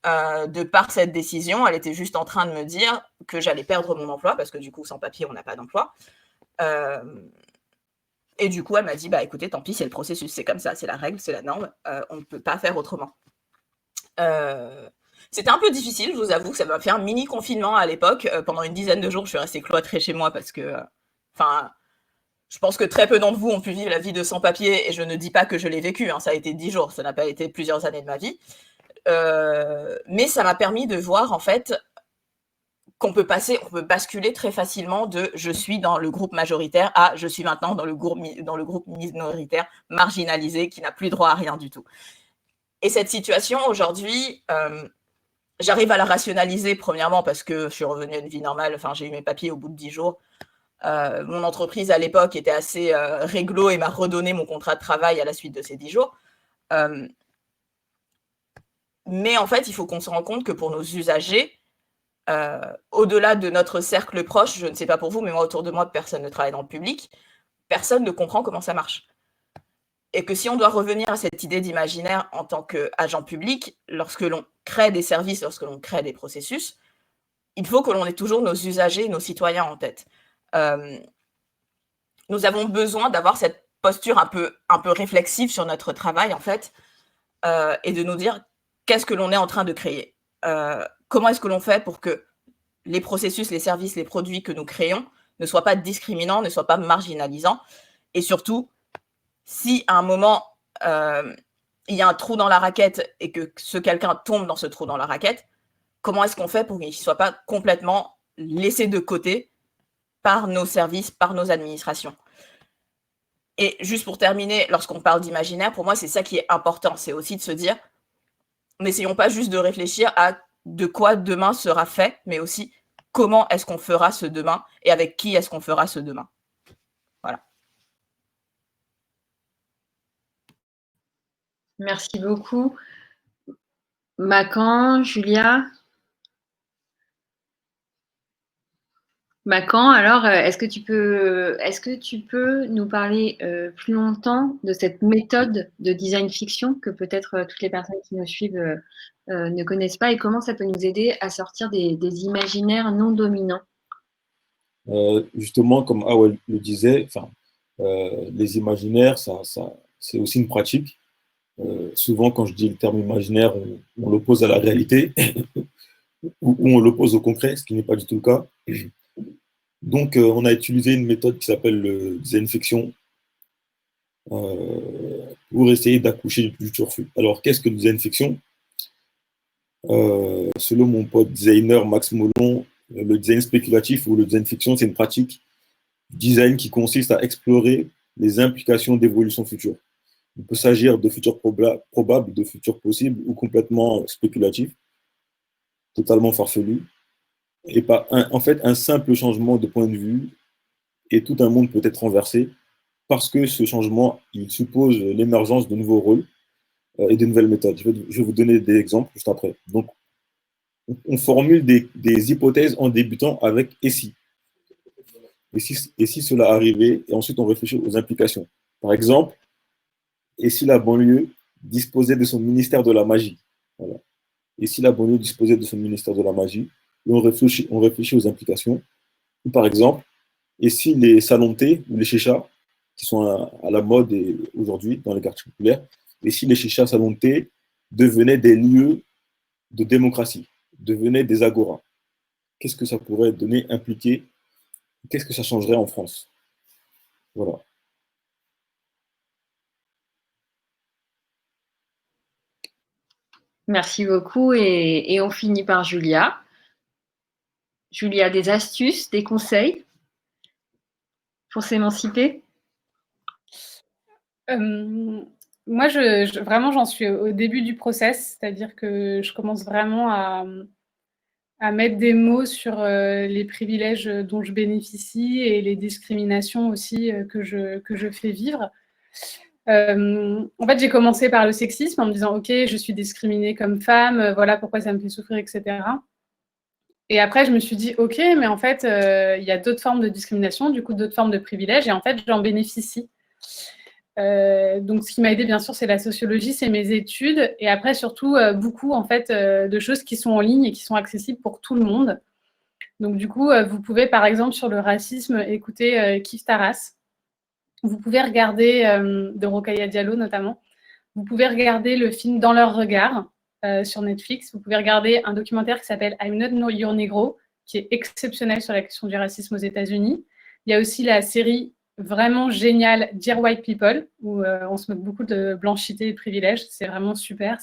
Speaker 8: de par cette décision, elle était juste en train de me dire que j'allais perdre mon emploi, parce que du coup, sans papier, on n'a pas d'emploi. Et du coup, elle m'a dit, bah écoutez, tant pis, c'est le processus, c'est comme ça, c'est la règle, c'est la norme, on ne peut pas faire autrement. C'était un peu difficile, je vous avoue, que ça m'a fait un mini confinement à l'époque. Pendant une dizaine de jours, je suis restée cloîtrée chez moi parce que, je pense que très peu d'entre vous ont pu vivre la vie de sans-papier, et je ne dis pas que je l'ai vécu, hein, ça a été 10 jours, ça n'a pas été plusieurs années de ma vie. Mais ça m'a permis de voir en fait qu'on peut basculer très facilement de je suis dans le groupe majoritaire à je suis maintenant dans le groupe minoritaire marginalisé qui n'a plus droit à rien du tout. Et cette situation aujourd'hui, j'arrive à la rationaliser premièrement parce que je suis revenue à une vie normale, j'ai eu mes papiers au bout de 10 jours. Mon entreprise à l'époque était assez réglo et m'a redonné mon contrat de travail à la suite de ces 10 jours. Mais en fait, il faut qu'on se rende compte que pour nos usagers, au-delà de notre cercle proche, je ne sais pas pour vous, mais moi, autour de moi, personne ne travaille dans le public, personne ne comprend comment ça marche. Et que si on doit revenir à cette idée d'imaginaire en tant qu'agent public, lorsque l'on crée des services, lorsque l'on crée des processus, il faut que l'on ait toujours nos usagers, nos citoyens en tête. Nous avons besoin d'avoir cette posture un peu réflexive sur notre travail, en fait, et de nous dire qu'est-ce que l'on est en train de créer. Comment est-ce que l'on fait pour que les processus, les services, les produits que nous créons ne soient pas discriminants, ne soient pas marginalisants, et surtout, si à un moment, il y a un trou dans la raquette et que ce quelqu'un tombe dans ce trou dans la raquette, comment est-ce qu'on fait pour qu'il ne soit pas complètement laissé de côté par nos services, par nos administrations. Et juste pour terminer, lorsqu'on parle d'imaginaire, pour moi, c'est ça qui est important. C'est aussi de se dire, n'essayons pas juste de réfléchir à de quoi demain sera fait, mais aussi comment est-ce qu'on fera ce demain et avec qui est-ce qu'on fera ce demain. Voilà.
Speaker 1: Merci beaucoup. Macan, Julia? Macan, alors, est-ce que tu peux nous parler plus longtemps de cette méthode de design fiction que peut-être toutes les personnes qui nous suivent ne connaissent pas et comment ça peut nous aider à sortir des imaginaires non dominants?
Speaker 9: Justement, comme Awel le disait, les imaginaires, c'est aussi une pratique. Souvent, quand je dis le terme imaginaire, on l'oppose à la réalité ou on l'oppose au concret, ce qui n'est pas du tout le cas. Donc, on a utilisé une méthode qui s'appelle le design fiction pour essayer d'accoucher du futur. Alors, qu'est-ce que le design fiction? Selon mon pote designer Max Molon, le design spéculatif ou le design fiction, c'est une pratique du design qui consiste à explorer les implications d'évolution future. Il peut s'agir de futurs probables, de futurs possibles ou complètement spéculatifs, totalement farfelus. Et en fait, un simple changement de point de vue et tout un monde peut être renversé parce que ce changement, il suppose l'émergence de nouveaux rôles et de nouvelles méthodes. Je vais vous donner des exemples juste après. Donc, on formule des hypothèses en débutant avec « et si ». Et si cela arrivait, et ensuite on réfléchit aux implications. Par exemple, et si la banlieue disposait de son ministère de la magie? Voilà. Et si la banlieue disposait de son ministère de la magie? Et on réfléchit aux implications. Ou par exemple, et si les salons de thé ou les chichas, qui sont à la mode aujourd'hui dans les quartiers populaires, et si les chichas, salons de thé devenaient des lieux de démocratie, devenaient des agoras? Qu'est-ce que ça pourrait donner, impliquer? Qu'est-ce que ça changerait en France? Voilà.
Speaker 1: Merci beaucoup et on finit par Julia. Julia, des astuces, des conseils pour s'émanciper?
Speaker 7: Moi, vraiment, j'en suis au début du process, c'est-à-dire que je commence vraiment à mettre des mots sur les privilèges dont je bénéficie et les discriminations aussi que je fais vivre. En fait, j'ai commencé par le sexisme en me disant « Ok, je suis discriminée comme femme, voilà pourquoi ça me fait souffrir, etc. » Et après, je me suis dit « Ok, mais en fait, il y a d'autres formes de discrimination, du coup, d'autres formes de privilèges, et en fait, j'en bénéficie. » Donc, ce qui m'a aidé, bien sûr, c'est la sociologie, c'est mes études, et après, surtout, beaucoup, en fait, de choses qui sont en ligne et qui sont accessibles pour tout le monde. Donc, du coup, vous pouvez, par exemple, sur le racisme, écouter Kif Taras. Vous pouvez regarder, de Rokhaya Diallo notamment, vous pouvez regarder le film Dans leur regard sur Netflix. Vous pouvez regarder un documentaire qui s'appelle I'm Not Your Negro, qui est exceptionnel sur la question du racisme aux États-Unis. Il y a aussi la série vraiment géniale Dear White People, où on se moque beaucoup de blanchité et de privilèges. C'est vraiment super.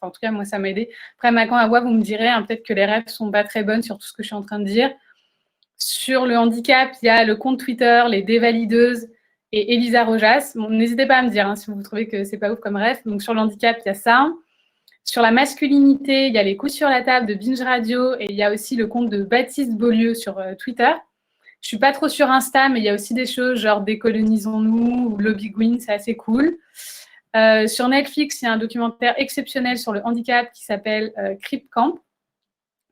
Speaker 7: En tout cas, moi, ça m'a aidé. Après, Macan Awa, vous me direz, hein, peut-être que les rêves ne sont pas très bonnes sur tout ce que je suis en train de dire. Sur le handicap, il y a le compte Twitter, les dévalideuses, et Elisa Rojas. Bon, n'hésitez pas à me dire hein, si vous trouvez que c'est pas ouf comme rêve. Donc sur le handicap, il y a ça. Sur la masculinité, il y a les coups sur la table de Binge Radio et il y a aussi le compte de Baptiste Beaulieu sur Twitter. Je suis pas trop sur Insta, mais il y a aussi des choses genre Décolonisons-nous ou Lobby Green, c'est assez cool. Sur Netflix, il y a un documentaire exceptionnel sur le handicap qui s'appelle Crip Camp.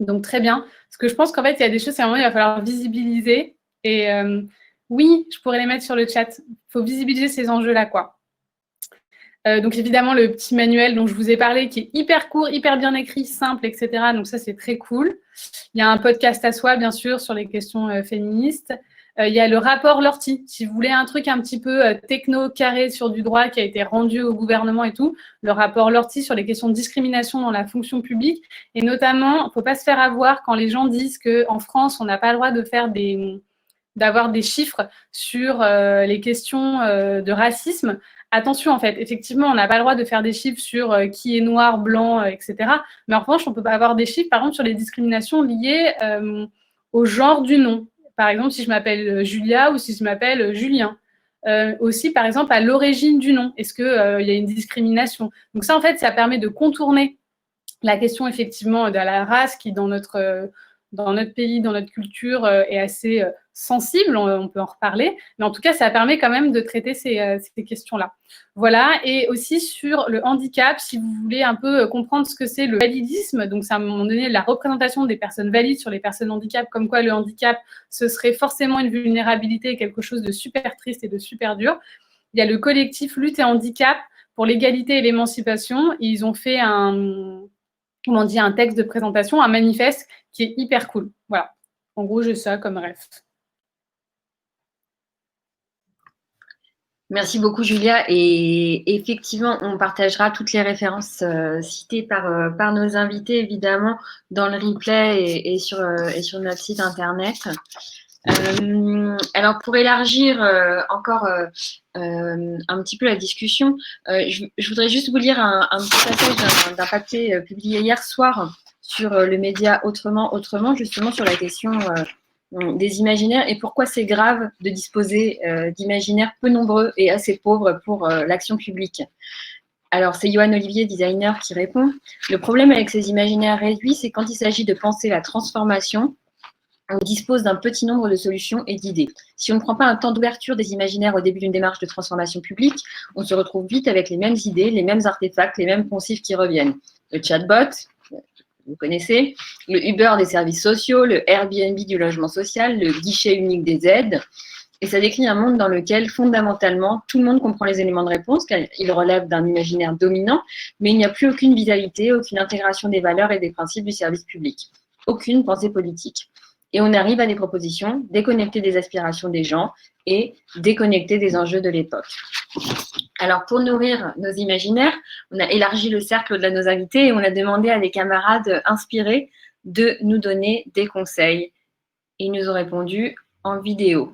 Speaker 7: Donc très bien. Parce que je pense qu'en fait, il y a des choses, à un moment, il va falloir visibiliser. Et oui, je pourrais les mettre sur le chat. Il faut visibiliser ces enjeux-là, quoi. Donc, évidemment, le petit manuel dont je vous ai parlé, qui est hyper court, hyper bien écrit, simple, etc. Donc, ça, c'est très cool. Il y a un podcast à soi, bien sûr, sur les questions féministes. Il y a le rapport Lortie. Si vous voulez un truc un petit peu techno, carré sur du droit qui a été rendu au gouvernement et tout, le rapport Lortie sur les questions de discrimination dans la fonction publique. Et notamment, il ne faut pas se faire avoir quand les gens disent qu'en France, on n'a pas le droit de faire d'avoir des chiffres sur les questions de racisme. Attention, en fait, effectivement, on n'a pas le droit de faire des chiffres sur qui est noir, blanc, etc. Mais en revanche, on peut pas avoir des chiffres, par exemple, sur les discriminations liées au genre du nom. Par exemple, si je m'appelle Julia ou si je m'appelle Julien. Aussi, par exemple, à l'origine du nom. Est-ce qu'il y a une discrimination? Donc ça, en fait, ça permet de contourner la question, effectivement, de la race qui, dans dans notre pays, dans notre culture, est assez sensible, on peut en reparler, mais en tout cas, ça permet quand même de traiter ces questions-là. Voilà, et aussi sur le handicap, si vous voulez un peu comprendre ce que c'est le validisme, donc c'est à un moment donné la représentation des personnes valides sur les personnes handicap, comme quoi le handicap, ce serait forcément une vulnérabilité et quelque chose de super triste et de super dur. Il y a le collectif Lutte et Handicap pour l'égalité et l'émancipation. Ils ont fait un texte de présentation, un manifeste qui est hyper cool. Voilà. En gros, j'ai ça comme rêve.
Speaker 1: Merci beaucoup, Julia. Et effectivement, on partagera toutes les références citées par nos invités, évidemment, dans le replay et sur notre site internet. Alors, pour élargir encore un petit peu la discussion, je voudrais juste vous lire un petit passage d'un papier publié hier soir sur le média Autrement, justement sur la question des imaginaires et pourquoi c'est grave de disposer d'imaginaires peu nombreux et assez pauvres pour l'action publique. Alors, c'est Johan Olivier, designer, qui répond. Le problème avec ces imaginaires réduits, c'est quand il s'agit de penser la transformation, on dispose d'un petit nombre de solutions et d'idées. Si on ne prend pas un temps d'ouverture des imaginaires au début d'une démarche de transformation publique, on se retrouve vite avec les mêmes idées, les mêmes artefacts, les mêmes poncifs qui reviennent. Le chatbot, vous connaissez, le Uber des services sociaux, le Airbnb du logement social, le guichet unique des aides. Et ça décrit un monde dans lequel, fondamentalement, tout le monde comprend les éléments de réponse, car il relève d'un imaginaire dominant, mais il n'y a plus aucune vitalité, aucune intégration des valeurs et des principes du service public. Aucune pensée politique. Et on arrive à des propositions déconnectées des aspirations des gens et déconnectées des enjeux de l'époque. Alors, pour nourrir nos imaginaires, on a élargi le cercle au-delà de nos invités et on a demandé à des camarades inspirés de nous donner des conseils. Ils nous ont répondu en vidéo.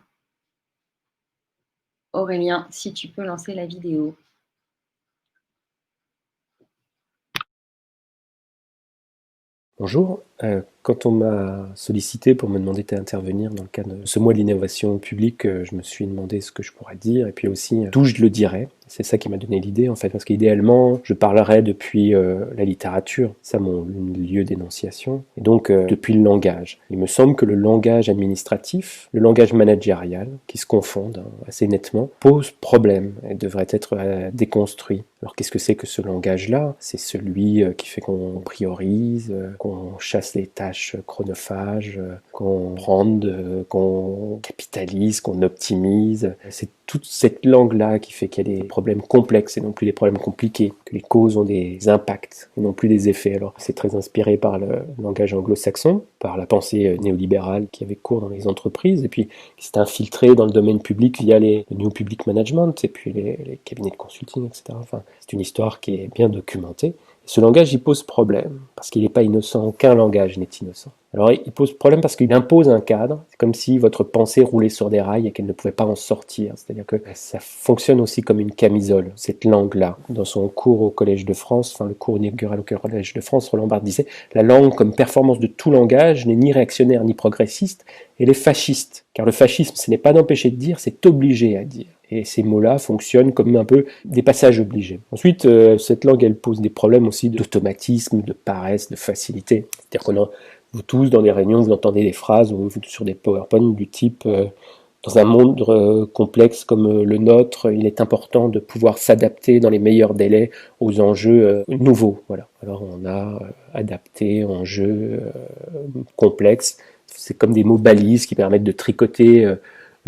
Speaker 1: Aurélien, si tu peux lancer la vidéo.
Speaker 12: Bonjour, quand on m'a sollicité pour me demander d'intervenir dans le cadre de ce mois de l'innovation publique, je me suis demandé ce que je pourrais dire et puis aussi d'où je le dirais. C'est ça qui m'a donné l'idée en fait, parce qu'idéalement, je parlerais depuis la littérature, c'est mon lieu d'énonciation, et donc depuis le langage. Il me semble que le langage administratif, le langage managérial, qui se confondent assez nettement, pose problème et devrait être déconstruit. Alors qu'est-ce que c'est que ce langage-là? C'est celui qui fait qu'on priorise, qu'on chasse les tâches chronophages, qu'on rende, qu'on capitalise, qu'on optimise. C'est toute cette langue-là qui fait qu'il y a des problèmes complexes et non plus des problèmes compliqués, que les causes ont des impacts et non plus des effets. Alors c'est très inspiré par le langage anglo-saxon, par la pensée néolibérale qui avait cours dans les entreprises et puis qui s'est infiltrée dans le domaine public via le New Public Management et puis les cabinets de consulting, etc. Enfin, c'est une histoire qui est bien documentée. Ce langage, il pose problème, parce qu'il n'est pas innocent, aucun langage n'est innocent. Alors il pose problème parce qu'il impose un cadre, c'est comme si votre pensée roulait sur des rails et qu'elle ne pouvait pas en sortir, c'est-à-dire que ça fonctionne aussi comme une camisole, cette langue-là. Dans son cours au Collège de France, enfin le cours inaugural au Collège de France, Roland Barthes disait « La langue comme performance de tout langage n'est ni réactionnaire ni progressiste, elle est fasciste, car le fascisme ce n'est pas d'empêcher de dire, c'est obliger à dire. » Et ces mots-là fonctionnent comme un peu des passages obligés. Ensuite, cette langue, elle pose des problèmes aussi d'automatisme, de paresse, de facilité. C'est-à-dire qu'on vous tous, dans des réunions, vous entendez des phrases ou sur des PowerPoint du type dans un monde complexe comme le nôtre, il est important de pouvoir s'adapter dans les meilleurs délais aux enjeux nouveaux. Voilà. Alors on a adapté, enjeux complexes. C'est comme des mots balises qui permettent de tricoter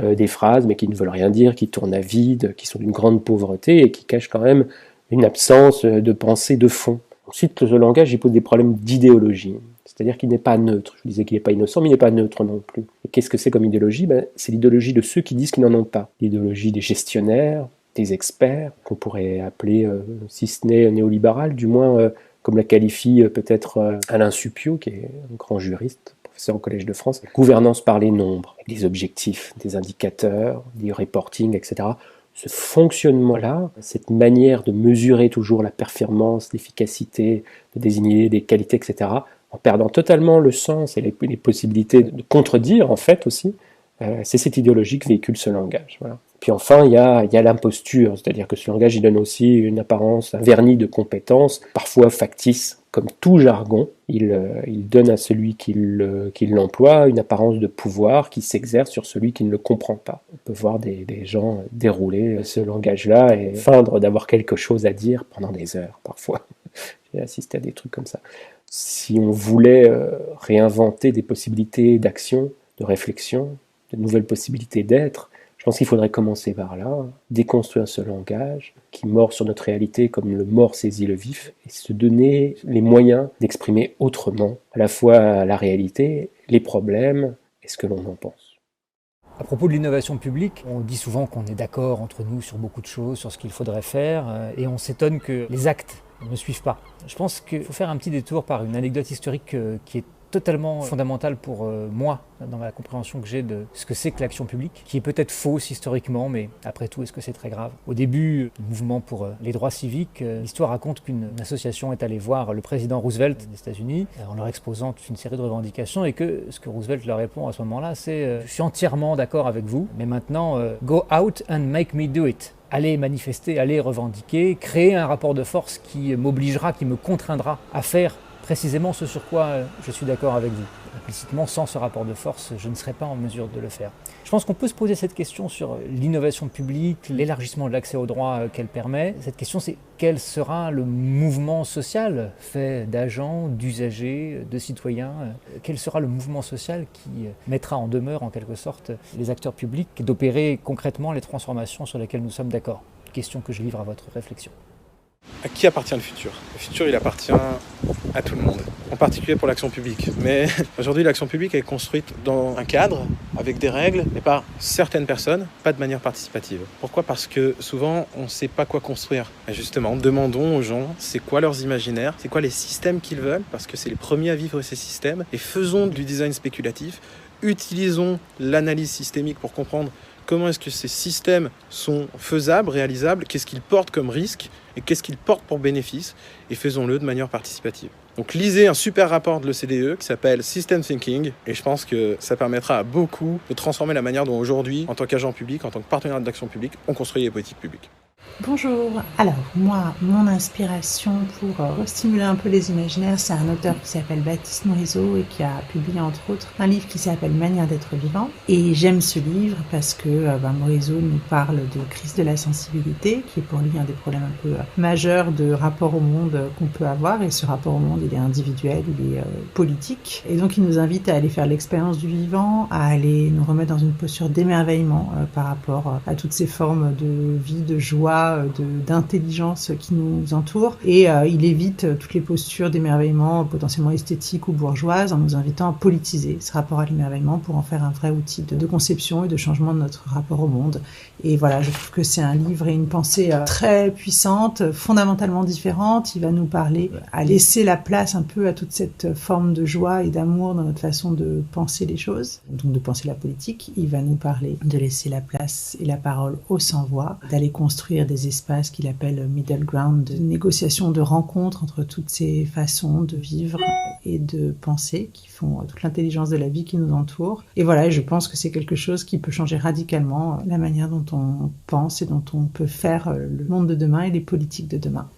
Speaker 12: des phrases, mais qui ne veulent rien dire, qui tournent à vide, qui sont d'une grande pauvreté et qui cachent quand même une absence de pensée de fond. Ensuite, le langage, il pose des problèmes d'idéologie. C'est-à-dire qu'il n'est pas neutre. Je vous disais qu'il n'est pas innocent, mais il n'est pas neutre non plus. Et qu'est-ce que c'est comme idéologie? C'est l'idéologie de ceux qui disent qu'ils n'en ont pas. L'idéologie des gestionnaires, des experts, qu'on pourrait appeler, si ce n'est néolibéral, du moins, comme la qualifie peut-être Alain Supiot, qui est un grand juriste, professeur au Collège de France, gouvernance par les nombres, des objectifs, des indicateurs, du reporting, etc. Ce fonctionnement-là, cette manière de mesurer toujours la performance, l'efficacité, de désigner des qualités, etc., en perdant totalement le sens et les possibilités de contredire, en fait, aussi, c'est cette idéologie que véhicule ce langage. Voilà. Puis enfin, il y a l'imposture, c'est-à-dire que ce langage, il donne aussi une apparence, un vernis de compétence, parfois factice, comme tout jargon, il donne à celui qui l'emploie une apparence de pouvoir qui s'exerce sur celui qui ne le comprend pas. On peut voir des gens dérouler ce langage-là et feindre d'avoir quelque chose à dire pendant des heures, parfois. J'ai assisté à des trucs comme ça. Si on voulait réinventer des possibilités d'action, de réflexion, de nouvelles possibilités d'être, je pense qu'il faudrait commencer par là, déconstruire ce langage qui mord sur notre réalité comme le mort saisit le vif, et se donner les moyens d'exprimer autrement à la fois la réalité, les problèmes et ce que l'on en pense.
Speaker 13: À propos de l'innovation publique, on dit souvent qu'on est d'accord entre nous sur beaucoup de choses, sur ce qu'il faudrait faire, et on s'étonne que les actes ne suivent pas. Je pense qu'il faut faire un petit détour par une anecdote historique qui est totalement fondamentale pour moi, dans la compréhension que j'ai de ce que c'est que l'action publique, qui est peut-être fausse historiquement, mais après tout, est-ce que c'est très grave? Au début du mouvement pour les droits civiques, l'histoire raconte qu'une association est allée voir le président Roosevelt des États-Unis en leur exposant toute une série de revendications, et que ce que Roosevelt leur répond à ce moment-là, c'est je suis entièrement d'accord avec vous, mais maintenant, go out and make me do it. Allez manifester, allez revendiquer, créer un rapport de force qui m'obligera, qui me contraindra à faire précisément ce sur quoi je suis d'accord avec vous. Implicitement, sans ce rapport de force, je ne serais pas en mesure de le faire. Je pense qu'on peut se poser cette question sur l'innovation publique, l'élargissement de l'accès aux droits qu'elle permet. Cette question, c'est quel sera le mouvement social fait d'agents, d'usagers, de citoyens? Quel sera le mouvement social qui mettra en demeure, en quelque sorte, les acteurs publics d'opérer concrètement les transformations sur lesquelles nous sommes d'accord? Question que je livre à votre réflexion.
Speaker 14: À qui appartient le futur? Le futur, il appartient à tout le monde, en particulier pour l'action publique. Mais aujourd'hui, l'action publique est construite dans un cadre, avec des règles, mais par certaines personnes, pas de manière participative. Pourquoi? Parce que souvent, on ne sait pas quoi construire. Et justement, demandons aux gens, c'est quoi leurs imaginaires, c'est quoi les systèmes qu'ils veulent, parce que c'est les premiers à vivre ces systèmes, et faisons du design spéculatif, utilisons l'analyse systémique pour comprendre comment est-ce que ces systèmes sont faisables, réalisables, qu'est-ce qu'ils portent comme risque et qu'est-ce qu'ils portent pour bénéfice, et faisons-le de manière participative. Donc lisez un super rapport de l'OCDE qui s'appelle System Thinking, et je pense que ça permettra à beaucoup de transformer la manière dont aujourd'hui, en tant qu'agent public, en tant que partenaire d'action publique, on construit les politiques publiques.
Speaker 15: Bonjour, alors moi, mon inspiration pour stimuler un peu les imaginaires, c'est un auteur qui s'appelle Baptiste Morisot et qui a publié entre autres un livre qui s'appelle Manière d'être vivant. Et j'aime ce livre parce que Morisot nous parle de crise de la sensibilité, qui est pour lui un des problèmes un peu majeurs de rapport au monde qu'on peut avoir. Et ce rapport au monde, il est individuel, il est politique. Et donc il nous invite à aller faire l'expérience du vivant, à aller nous remettre dans une posture d'émerveillement par rapport à toutes ces formes de vie, de joie, d'intelligence qui nous entoure, et il évite toutes les postures d'émerveillement potentiellement esthétiques ou bourgeoises en nous invitant à politiser ce rapport à l'émerveillement pour en faire un vrai outil de conception et de changement de notre rapport au monde. Et voilà, je trouve que c'est un livre et une pensée très puissante, fondamentalement différente. Il va nous parler à laisser la place un peu à toute cette forme de joie et d'amour dans notre façon de penser les choses, donc de penser la politique. Il va nous parler de laisser la place et la parole aux sans-voix, d'aller construire des espaces qu'il appelle middle ground, de négociation, de rencontre entre toutes ces façons de vivre et de penser qui font toute l'intelligence de la vie qui nous entoure. Et voilà, je pense que c'est quelque chose qui peut changer radicalement la manière dont on pense et dont on peut faire le monde de demain et les politiques de demain.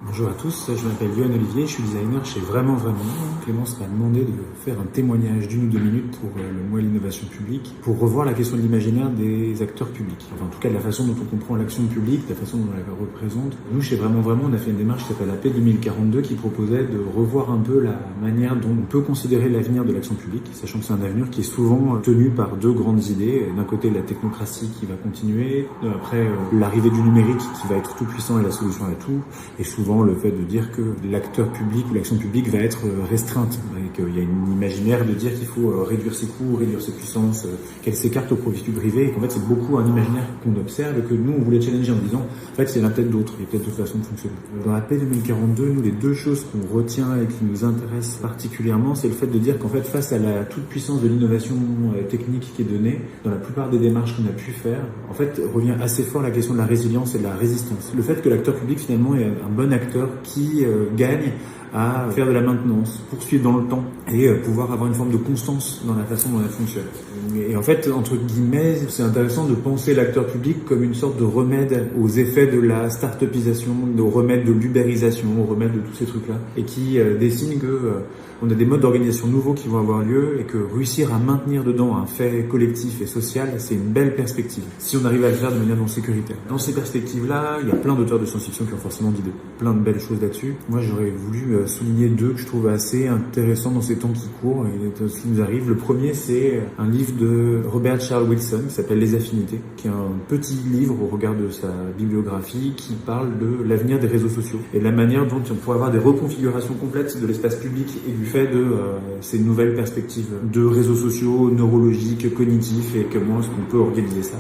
Speaker 16: Bonjour à tous, je m'appelle Yoann Olivier, je suis designer chez Vraiment Vraiment. Clémence m'a demandé de faire un témoignage d'1 ou 2 minutes pour le mois de l'innovation publique, pour revoir la question de l'imaginaire des acteurs publics. Enfin, en tout cas, de la façon dont on comprend l'action publique, de la façon dont on la représente. Nous, chez Vraiment Vraiment, on a fait une démarche qui s'appelle AP 2042, qui proposait de revoir un peu la manière dont on peut considérer l'avenir de l'action publique, sachant que c'est un avenir qui est souvent tenu par 2 grandes idées. D'un côté, la technocratie qui va continuer, après l'arrivée du numérique qui va être tout puissant et la solution à tout, et souvent le fait de dire que l'acteur public ou l'action publique va être restreinte, et qu'il y a une imaginaire de dire qu'il faut réduire ses coûts, réduire ses puissances, qu'elle s'écarte au profit du privé, et qu'en fait c'est beaucoup un imaginaire qu'on observe et que nous on voulait challenger en disant en fait il y en a peut-être d'autres, il y a peut-être d'autres façons de fonctionner. Dans la paix 2042, nous les 2 choses qu'on retient et qui nous intéressent particulièrement, c'est le fait de dire qu'en fait face à la toute puissance de l'innovation technique qui est donnée, dans la plupart des démarches qu'on a pu faire, en fait revient assez fort la question de la résilience et de la résistance. Le fait que l'acteur public finalement est un bon acteur qui gagne à faire de la maintenance, poursuivre dans le temps et pouvoir avoir une forme de constance dans la façon dont elle fonctionne. Et en fait, entre guillemets, c'est intéressant de penser l'acteur public comme une sorte de remède aux effets de la start-upisation, au remède de l'ubérisation, au remède de tous ces trucs-là, et qui dessine que on a des modes d'organisation nouveaux qui vont avoir lieu et que réussir à maintenir dedans un fait collectif et social, c'est une belle perspective, si on arrive à le faire de manière non sécuritaire. Dans ces perspectives-là, il y a plein d'auteurs de science-fiction qui ont forcément dit plein de belles choses là-dessus. Moi, j'aurais voulu souligner deux que je trouve assez intéressants dans ces temps qui courent et ce qui nous arrive. Le premier, c'est un livre de Robert Charles Wilson qui s'appelle Les Affinités, qui est un petit livre au regard de sa bibliographie qui parle de l'avenir des réseaux sociaux et de la manière dont on pourrait avoir des reconfigurations complètes de l'espace public et du fait de ces nouvelles perspectives de réseaux sociaux, neurologiques, cognitifs et comment est-ce qu'on peut organiser ça.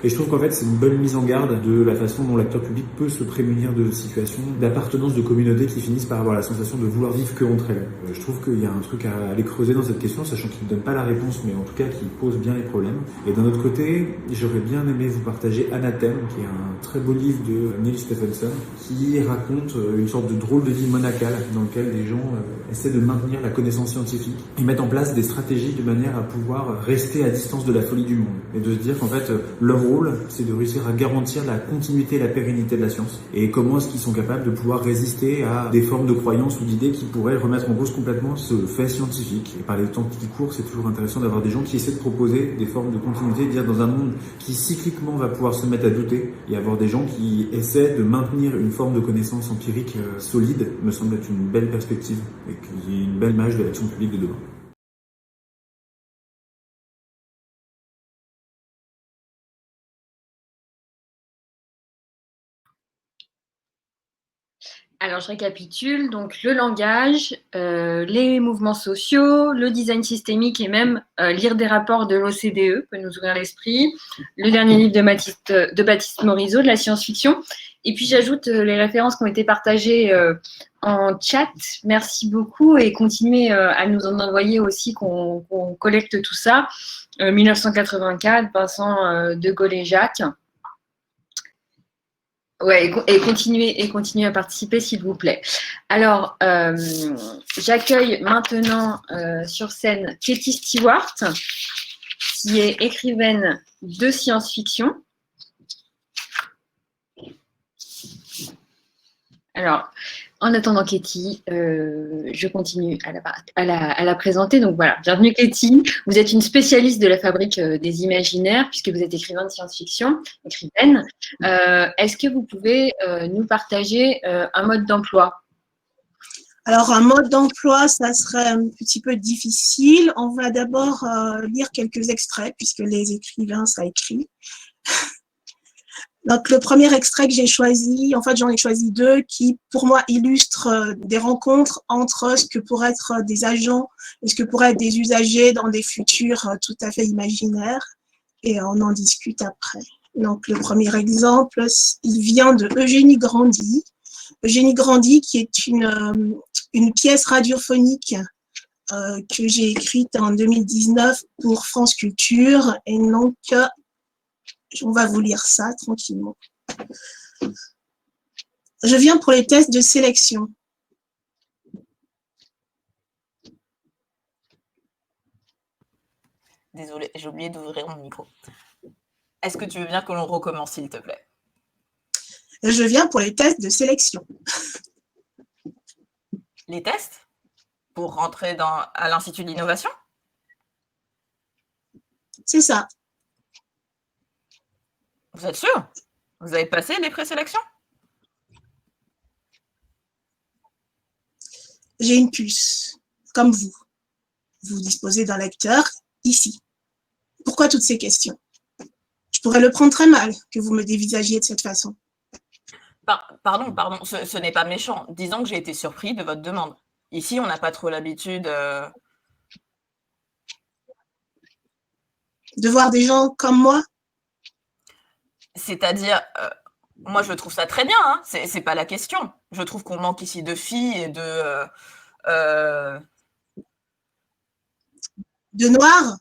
Speaker 16: Et je trouve qu'en fait, c'est une bonne mise en garde de la façon dont l'acteur public peut se prémunir de situations d'appartenance de communautés qui finissent par avoir la sensation de vouloir vivre que entre elles. Je trouve qu'il y a un truc à aller creuser dans cette question, sachant qu'il ne donne pas la réponse, mais en tout cas qui pose bien les problèmes. Et d'un autre côté, j'aurais bien aimé vous partager Anathème, qui est un très beau livre de Neil Stephenson, qui raconte une sorte de drôle de vie monacale dans lequel des gens essaient de maintenir la connaissance scientifique et mettent en place des stratégies de manière à pouvoir rester à distance de la folie du monde. Et de se dire qu'en fait, leur rôle, c'est de réussir à garantir la continuité et la pérennité de la science. Et comment est-ce qu'ils sont capables de pouvoir résister à des formes de croyances ou d'idées qui pourraient remettre en cause complètement ce fait scientifique. Et par les temps qui courent, c'est toujours intéressant d'avoir des gens qui essaient de proposer des formes de continuité, de dire dans un monde qui cycliquement va pouvoir se mettre à douter, et avoir des gens qui essaient de maintenir une forme de connaissance empirique solide, me semble être une belle perspective et qui est une belle image de l'action publique de demain.
Speaker 1: Alors, je récapitule. Donc, le langage, les mouvements sociaux, le design systémique et même lire des rapports de l'OCDE peut nous ouvrir l'esprit. Le dernier livre de Baptiste Morisot, de la science-fiction. Et puis, j'ajoute les références qui ont été partagées en chat. Merci beaucoup et continuez à nous en envoyer aussi, qu'on collecte tout ça. 1984, Vincent de Gaulle et Jacques. Ouais, et continuez à participer, s'il vous plaît. Alors, j'accueille maintenant sur scène Katie Stewart, qui est écrivaine de science-fiction. Alors, en attendant Katie, je continue à la présenter. Donc voilà, bienvenue Katie. Vous êtes une spécialiste de la fabrique des imaginaires, puisque vous êtes écrivain de science-fiction, écrivaine. Est-ce que vous pouvez nous partager un mode d'emploi?
Speaker 17: Alors, un mode d'emploi, ça serait un petit peu difficile. On va d'abord lire quelques extraits, puisque les écrivains, ça écrit. Donc, le premier extrait que j'ai choisi, en fait, j'en ai choisi deux qui, pour moi, illustrent des rencontres entre ce que pourraient être des agents et ce que pourraient être des usagers dans des futurs tout à fait imaginaires. Et on en discute après. Donc, le premier exemple, il vient de Eugénie Grandy. Eugénie Grandy, qui est une pièce radiophonique que j'ai écrite en 2019 pour France Culture. Et donc, on va vous lire ça tranquillement. Je viens pour les tests de sélection.
Speaker 8: Désolée, j'ai oublié d'ouvrir mon micro. Est-ce que tu veux bien que l'on recommence, s'il te plaît?
Speaker 17: Je viens pour les tests de sélection.
Speaker 8: Les tests? Pour rentrer à l'Institut de l'innovation?
Speaker 17: C'est ça.
Speaker 8: Vous êtes sûr? Vous avez passé les présélections?
Speaker 17: J'ai une puce, comme vous. Vous disposez d'un lecteur, ici. Pourquoi toutes ces questions? Je pourrais le prendre très mal que vous me dévisagiez de cette façon.
Speaker 8: Pardon, ce n'est pas méchant. Disons que j'ai été surpris de votre demande. Ici, on n'a pas trop l'habitude...
Speaker 17: De voir des gens comme moi?
Speaker 8: C'est-à-dire, moi je trouve ça très bien, hein, c'est pas la question. Je trouve qu'on manque ici de filles et de
Speaker 17: noirs?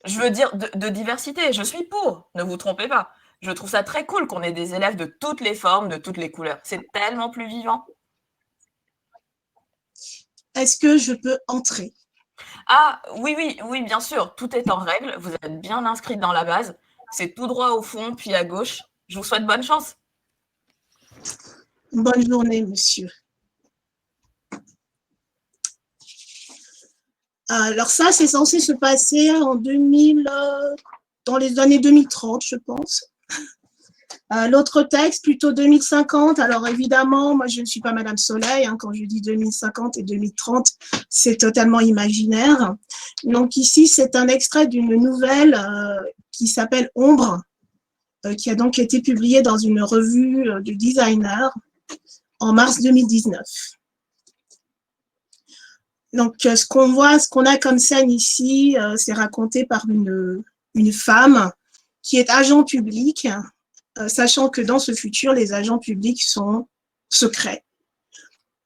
Speaker 8: Je veux dire de diversité, je suis pour, ne vous trompez pas. Je trouve ça très cool qu'on ait des élèves de toutes les formes, de toutes les couleurs. C'est tellement plus vivant.
Speaker 17: Est-ce que je peux entrer?
Speaker 8: Ah, oui, oui, oui, bien sûr, tout est en règle. Vous êtes bien inscrite dans la base. C'est tout droit au fond, puis à gauche. Je vous souhaite bonne chance.
Speaker 17: Bonne journée, monsieur. Alors ça, c'est censé se passer en 2000, dans les années 2030, je pense. L'autre texte, plutôt 2050. Alors évidemment, moi, je ne suis pas Madame Soleil. Hein, quand je dis 2050 et 2030, c'est totalement imaginaire. Donc ici, c'est un extrait d'une nouvelle qui s'appelle Ombre, qui a donc été publiée dans une revue de designer en mars 2019. Donc, ce qu'on voit, ce qu'on a comme scène ici, c'est raconté par une femme qui est agent public, sachant que dans ce futur, les agents publics sont secrets.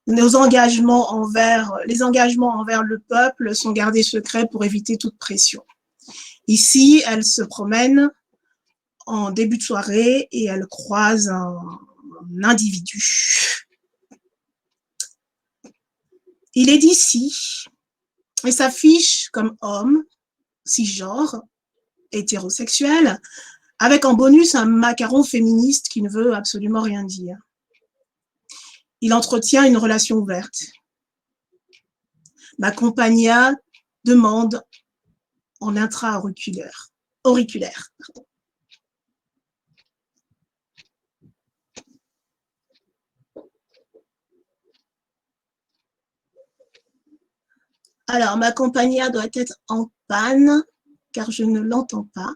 Speaker 17: Les engagements envers le peuple sont gardés secrets pour éviter toute pression. Ici, elle se promène en début de soirée et elle croise un individu. Il est d'ici et s'affiche comme homme, cisgenre, hétérosexuel, avec en bonus un macaron féministe qui ne veut absolument rien dire. Il entretient une relation ouverte. Ma compagna demande en intra-auriculaire. Alors, ma compagna doit être en panne, car je ne l'entends pas.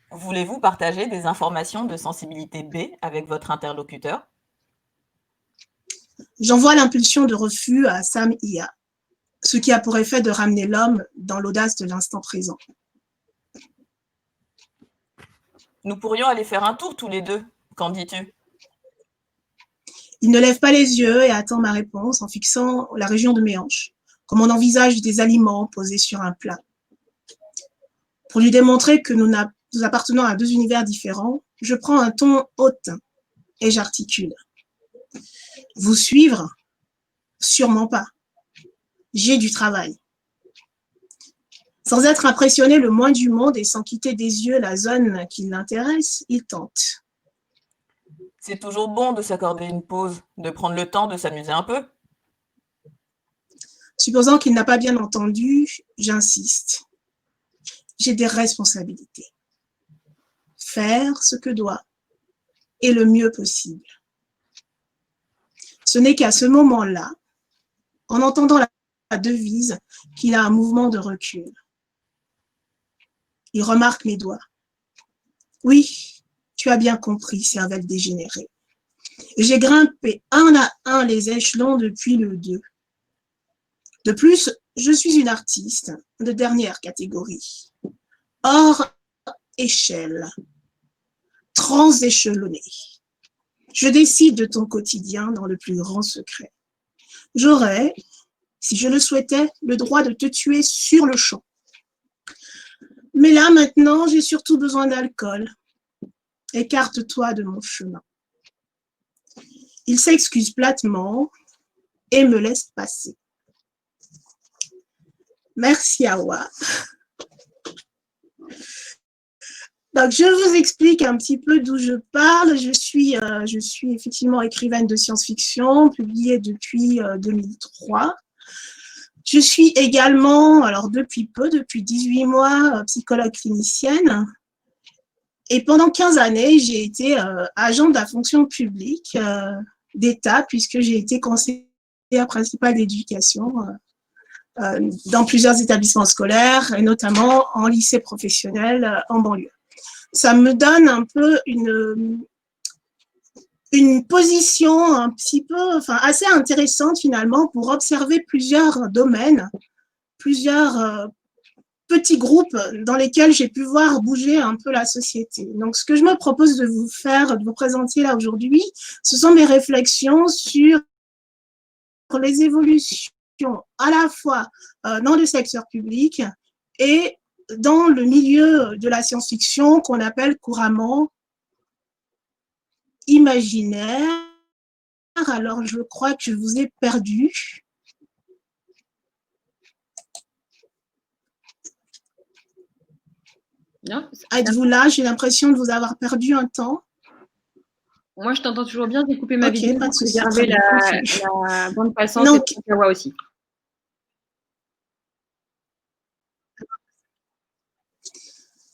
Speaker 8: Voulez-vous partager des informations de sensibilité B avec votre interlocuteur?
Speaker 17: J'envoie l'impulsion de refus à Sam Ia, ce qui a pour effet de ramener l'homme dans l'audace de l'instant présent.
Speaker 8: Nous pourrions aller faire un tour tous les deux. Qu'en dis-tu?
Speaker 17: Il ne lève pas les yeux et attend ma réponse en fixant la région de mes hanches, comme on envisage des aliments posés sur un plat. Pour lui démontrer que nous appartenons à deux univers différents, je prends un ton hautain et j'articule. Vous suivre? Sûrement pas. J'ai du travail. Sans être impressionné le moins du monde et sans quitter des yeux la zone qui l'intéresse, il tente.
Speaker 8: C'est toujours bon de s'accorder une pause, de prendre le temps de s'amuser un peu.
Speaker 17: Supposant qu'il n'a pas bien entendu, j'insiste. J'ai des responsabilités. Faire ce que doit et le mieux possible. Ce n'est qu'à ce moment-là, en entendant la devise, qu'il a un mouvement de recul. Il remarque mes doigts. Oui, tu as bien compris, cervelle dégénérée. J'ai grimpé un à un les échelons depuis le 2. De plus, je suis une artiste de dernière catégorie. Hors échelle, transéchelonnée. Je décide de ton quotidien dans le plus grand secret. J'aurais, si je le souhaitais, le droit de te tuer sur le champ. Mais là, maintenant, j'ai surtout besoin d'alcool. Écarte-toi de mon chemin. Il s'excuse platement et me laisse passer. Merci, Awa. Donc, je vous explique un petit peu d'où je parle. Je suis effectivement écrivaine de science-fiction, publiée depuis 2003. Je suis également, alors depuis 18 mois, psychologue clinicienne. Et pendant 15 années, j'ai été agent de la fonction publique d'État, puisque j'ai été conseillère principale d'éducation dans plusieurs établissements scolaires, et notamment en lycée professionnel en banlieue. Ça me donne un peu une position un petit peu, assez intéressante finalement pour observer plusieurs domaines, plusieurs petits groupes dans lesquels j'ai pu voir bouger un peu la société. Donc, ce que je me propose de vous présenter là aujourd'hui, ce sont mes réflexions sur les évolutions à la fois dans le secteur public et dans le milieu de la science-fiction qu'on appelle couramment imaginaire. Alors, je crois que je vous ai perdu.
Speaker 1: Non,
Speaker 17: êtes-vous là? J'ai l'impression de vous avoir perdu un temps.
Speaker 1: Moi, je t'entends toujours bien. J'ai coupé ma vidéo
Speaker 17: pas de
Speaker 1: pour
Speaker 17: souci,
Speaker 1: réserver
Speaker 17: très bien,
Speaker 1: la bande passante
Speaker 17: Donc,
Speaker 1: et Kawa aussi.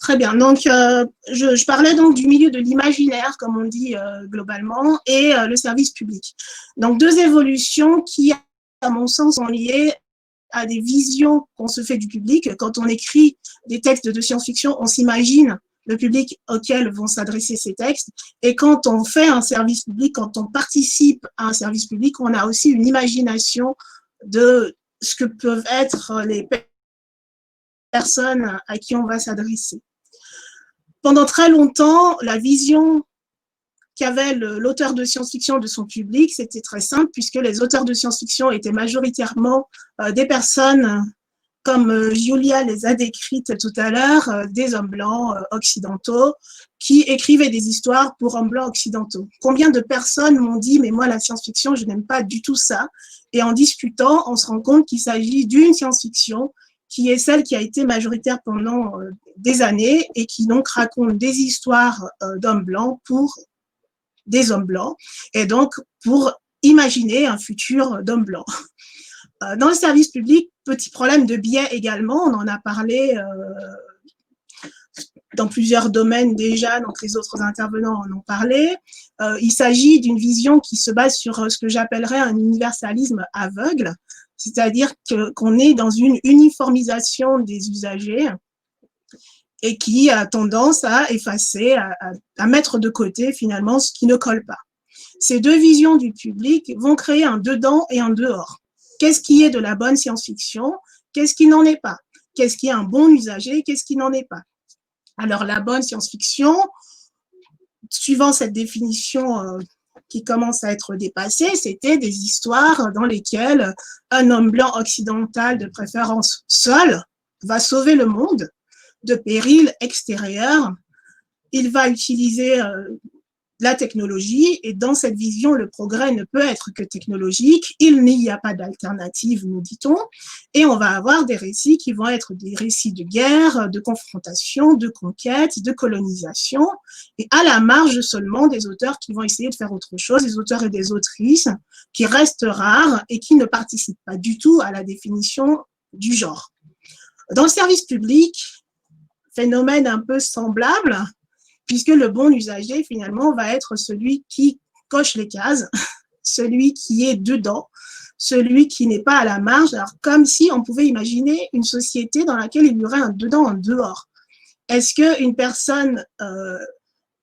Speaker 17: Très bien. Donc, je parlais donc du milieu de l'imaginaire, comme on dit globalement, et le service public. Donc, deux évolutions qui, à mon sens, sont liées à des visions qu'on se fait du public. Quand on écrit des textes de science-fiction, on s'imagine le public auquel vont s'adresser ces textes. Et quand on fait un service public, quand on participe à un service public, on a aussi une imagination de ce que peuvent être les personnes à qui on va s'adresser. Pendant très longtemps, la vision qu'avait l'auteur de science-fiction de son public, c'était très simple, puisque les auteurs de science-fiction étaient majoritairement des personnes, comme Julia les a décrites tout à l'heure, des hommes blancs occidentaux, qui écrivaient des histoires pour hommes blancs occidentaux. Combien de personnes m'ont dit « mais moi, la science-fiction, je n'aime pas du tout ça ». Et en discutant, on se rend compte qu'il s'agit d'une science-fiction qui est celle qui a été majoritaire pendant des années et qui donc raconte des histoires d'hommes blancs pour des hommes blancs, et donc pour imaginer un futur d'hommes blancs. Dans le service public, petit problème de biais également, on en a parlé dans plusieurs domaines déjà, donc les autres intervenants en ont parlé. Il s'agit d'une vision qui se base sur ce que j'appellerais un universalisme aveugle, c'est-à-dire qu'on est dans une uniformisation des usagers et qui a tendance à effacer, à mettre de côté finalement ce qui ne colle pas. Ces deux visions du public vont créer un dedans et un dehors. Qu'est-ce qui est de la bonne science-fiction? Qu'est-ce qui n'en est pas? Qu'est-ce qui est un bon usager? Qu'est-ce qui n'en est pas? Alors la bonne science-fiction, suivant cette définition qui commence à être dépassée, c'était des histoires dans lesquelles un homme blanc occidental, de préférence seul, va sauver le monde de périls extérieurs. Il va utiliser la technologie, et dans cette vision, le progrès ne peut être que technologique. Il n'y a pas d'alternative, nous dit-on, et on va avoir des récits qui vont être des récits de guerre, de confrontation, de conquête, de colonisation, et à la marge seulement des auteurs qui vont essayer de faire autre chose, des auteurs et des autrices qui restent rares et qui ne participent pas du tout à la définition du genre. Dans le service public, phénomène un peu semblable, puisque le bon usager, finalement, va être celui qui coche les cases, celui qui est dedans, celui qui n'est pas à la marge, alors comme si on pouvait imaginer une société dans laquelle il y aurait un dedans, un dehors. Est-ce qu'une personne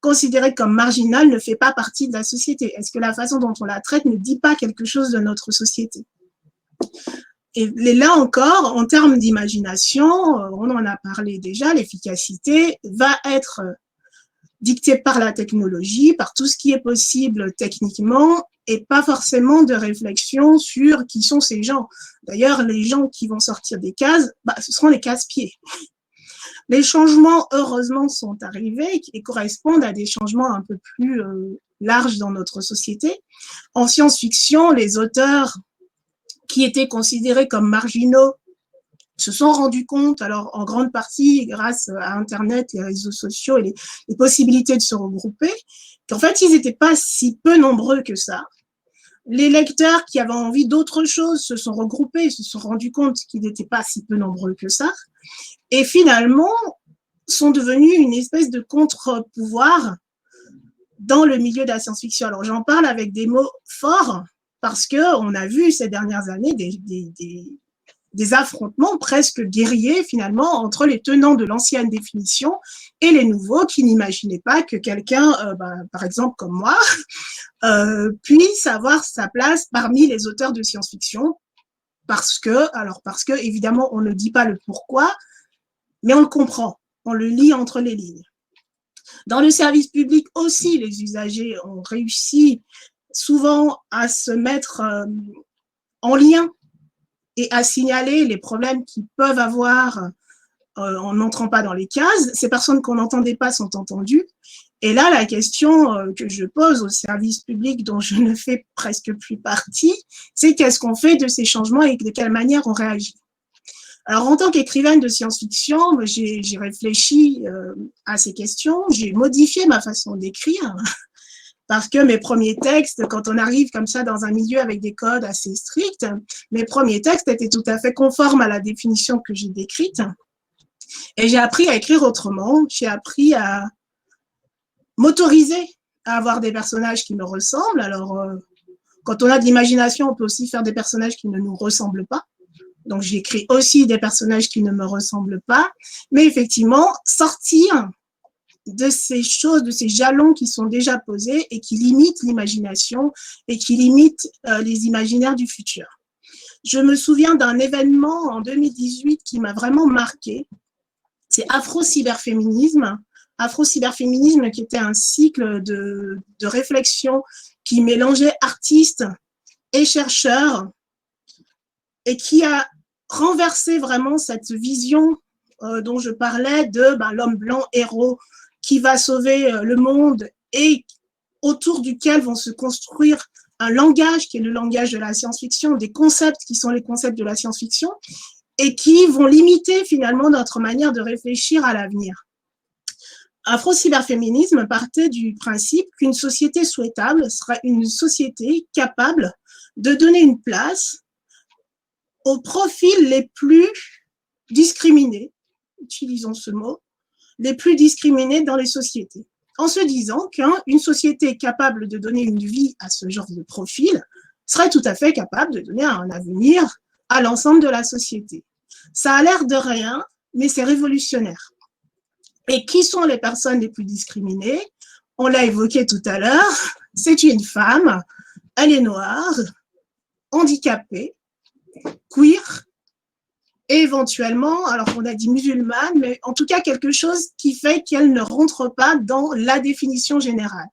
Speaker 17: considérée comme marginale ne fait pas partie de la société? Est-ce que la façon dont on la traite ne dit pas quelque chose de notre société? Et là encore, en termes d'imagination, on en a parlé déjà, l'efficacité va être dictée par la technologie, par tout ce qui est possible techniquement, et pas forcément de réflexion sur qui sont ces gens. D'ailleurs, les gens qui vont sortir des cases, ce seront les casse-pieds. Les changements, heureusement, sont arrivés et correspondent à des changements un peu plus larges dans notre société. En science-fiction, les auteurs qui étaient considérés comme marginaux se sont rendus compte, alors en grande partie grâce à Internet, les réseaux sociaux et les possibilités de se regrouper, qu'en fait, ils n'étaient pas si peu nombreux que ça. Les lecteurs qui avaient envie d'autre chose se sont regroupés, se sont rendus compte qu'ils n'étaient pas si peu nombreux que ça, et finalement sont devenus une espèce de contre-pouvoir dans le milieu de la science-fiction. Alors j'en parle avec des mots forts, parce qu'on a vu ces dernières années des affrontements presque guerriers finalement entre les tenants de l'ancienne définition et les nouveaux qui n'imaginaient pas que quelqu'un, par exemple comme moi, puisse avoir sa place parmi les auteurs de science-fiction parce que évidemment on ne dit pas le pourquoi, mais on le comprend, on le lit entre les lignes. Dans le service public aussi, les usagers ont réussi souvent à se mettre en lien et à signaler les problèmes qu'ils peuvent avoir en n'entrant pas dans les cases. Ces personnes qu'on n'entendait pas sont entendues. Et là, la question que je pose au service public dont je ne fais presque plus partie, c'est qu'est-ce qu'on fait de ces changements et de quelle manière on réagit. Alors, en tant qu'écrivaine de science-fiction, j'ai réfléchi à ces questions, j'ai modifié ma façon d'écrire, parce que mes premiers textes, quand on arrive comme ça dans un milieu avec des codes assez stricts, mes premiers textes étaient tout à fait conformes à la définition que j'ai décrite. Et j'ai appris à écrire autrement, j'ai appris à m'autoriser à avoir des personnages qui me ressemblent. Alors, quand on a de l'imagination, on peut aussi faire des personnages qui ne nous ressemblent pas. Donc, j'écris aussi des personnages qui ne me ressemblent pas. Mais effectivement, sortir de ces choses, de ces jalons qui sont déjà posés et qui limitent l'imagination et qui limitent les imaginaires du futur. Je me souviens d'un événement en 2018 qui m'a vraiment marqué. C'est Afro-Cyberféminisme. Afro-Cyberféminisme qui était un cycle de réflexion qui mélangeait artistes et chercheurs et qui a renversé vraiment cette vision dont je parlais de l'homme blanc héros qui va sauver le monde et autour duquel vont se construire un langage qui est le langage de la science-fiction, des concepts qui sont les concepts de la science-fiction et qui vont limiter finalement notre manière de réfléchir à l'avenir. Afro-cyberféminisme partait du principe qu'une société souhaitable sera une société capable de donner une place aux profils les plus discriminés, utilisons ce mot, les plus discriminés dans les sociétés, en se disant qu'une société capable de donner une vie à ce genre de profil serait tout à fait capable de donner un avenir à l'ensemble de la société. Ça a l'air de rien, mais c'est révolutionnaire. Et qui sont les personnes les plus discriminées? On l'a évoqué tout à l'heure, c'est une femme, elle est noire, handicapée, queer, et éventuellement, alors on a dit musulmane, mais en tout cas quelque chose qui fait qu'elle ne rentre pas dans la définition générale.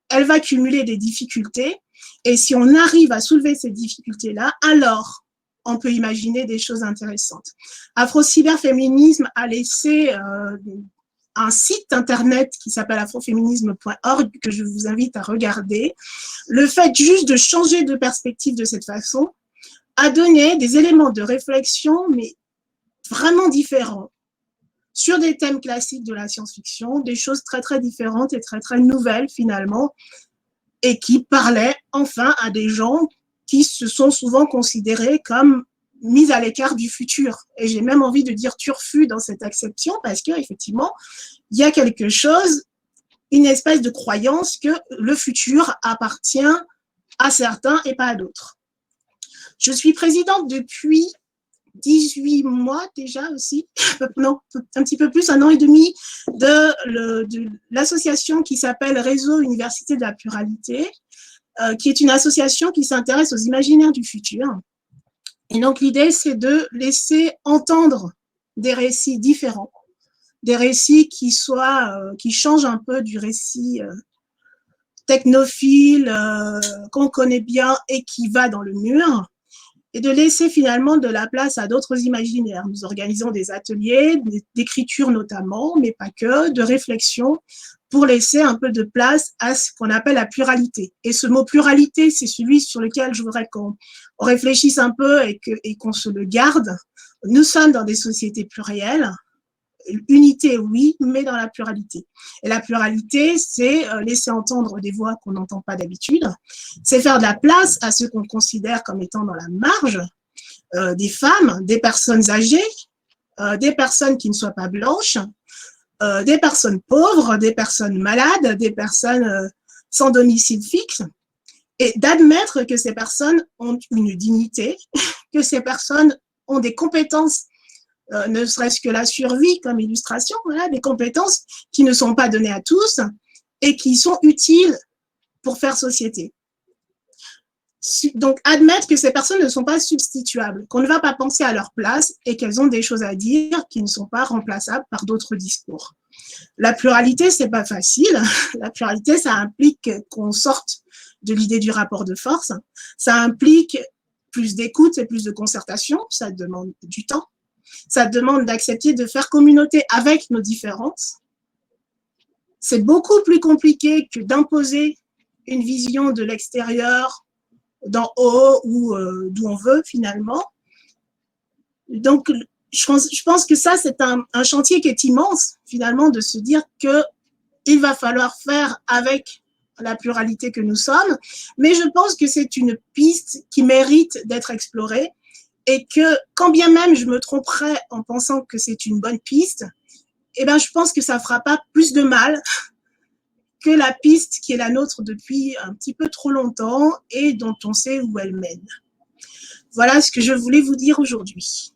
Speaker 17: Elle va cumuler des difficultés, et si on arrive à soulever ces difficultés-là, alors on peut imaginer des choses intéressantes. Afro-cyberféminisme a laissé un site internet qui s'appelle afroféminisme.org que je vous invite à regarder. Le fait juste de changer de perspective de cette façon a donné des éléments de réflexion, mais vraiment différents, sur des thèmes classiques de la science-fiction, des choses très très différentes et très très nouvelles finalement, et qui parlaient enfin à des gens qui se sont souvent considérés comme mis à l'écart du futur. Et j'ai même envie de dire turfu dans cette acception, parce qu'effectivement, il y a quelque chose, une espèce de croyance que le futur appartient à certains et pas à d'autres. Je suis présidente depuis 18 mois déjà aussi, non, un petit peu plus, 1 an et demi, de l'association qui s'appelle Réseau Université de la Pluralité, qui est une association qui s'intéresse aux imaginaires du futur. Et donc l'idée, c'est de laisser entendre des récits différents, des récits qui changent un peu du récit technophile qu'on connaît bien et qui va dans le mur, et de laisser finalement de la place à d'autres imaginaires. Nous organisons des ateliers d'écriture notamment, mais pas que, de réflexion, pour laisser un peu de place à ce qu'on appelle la pluralité. Et ce mot pluralité, c'est celui sur lequel je voudrais qu'on réfléchisse un peu et qu'on se le garde. Nous sommes dans des sociétés plurielles, unité oui, mais dans la pluralité. Et la pluralité, c'est laisser entendre des voix qu'on n'entend pas d'habitude, c'est faire de la place à ceux qu'on considère comme étant dans la marge, des femmes, des personnes âgées, des personnes qui ne soient pas blanches, des personnes pauvres, des personnes malades, des personnes sans domicile fixe, et d'admettre que ces personnes ont une dignité, que ces personnes ont des compétences, ne serait-ce que la survie comme illustration, voilà, des compétences qui ne sont pas données à tous et qui sont utiles pour faire société. Donc, admettre que ces personnes ne sont pas substituables, qu'on ne va pas penser à leur place et qu'elles ont des choses à dire qui ne sont pas remplaçables par d'autres discours. La pluralité, c'est pas facile. La pluralité, ça implique qu'on sorte de l'idée du rapport de force. Ça implique plus d'écoute et plus de concertation. Ça demande du temps. Ça demande d'accepter de faire communauté avec nos différences. C'est beaucoup plus compliqué que d'imposer une vision de l'extérieur, d'en haut ou d'où on veut finalement. Donc, je pense que ça, c'est un chantier qui est immense, finalement, de se dire qu'il va falloir faire avec la pluralité que nous sommes, mais je pense que c'est une piste qui mérite d'être explorée et que, quand bien même je me tromperais en pensant que c'est une bonne piste, eh ben, je pense que ça ne fera pas plus de mal que la piste qui est la nôtre depuis un petit peu trop longtemps et dont on sait où elle mène. Voilà ce que je voulais vous dire aujourd'hui.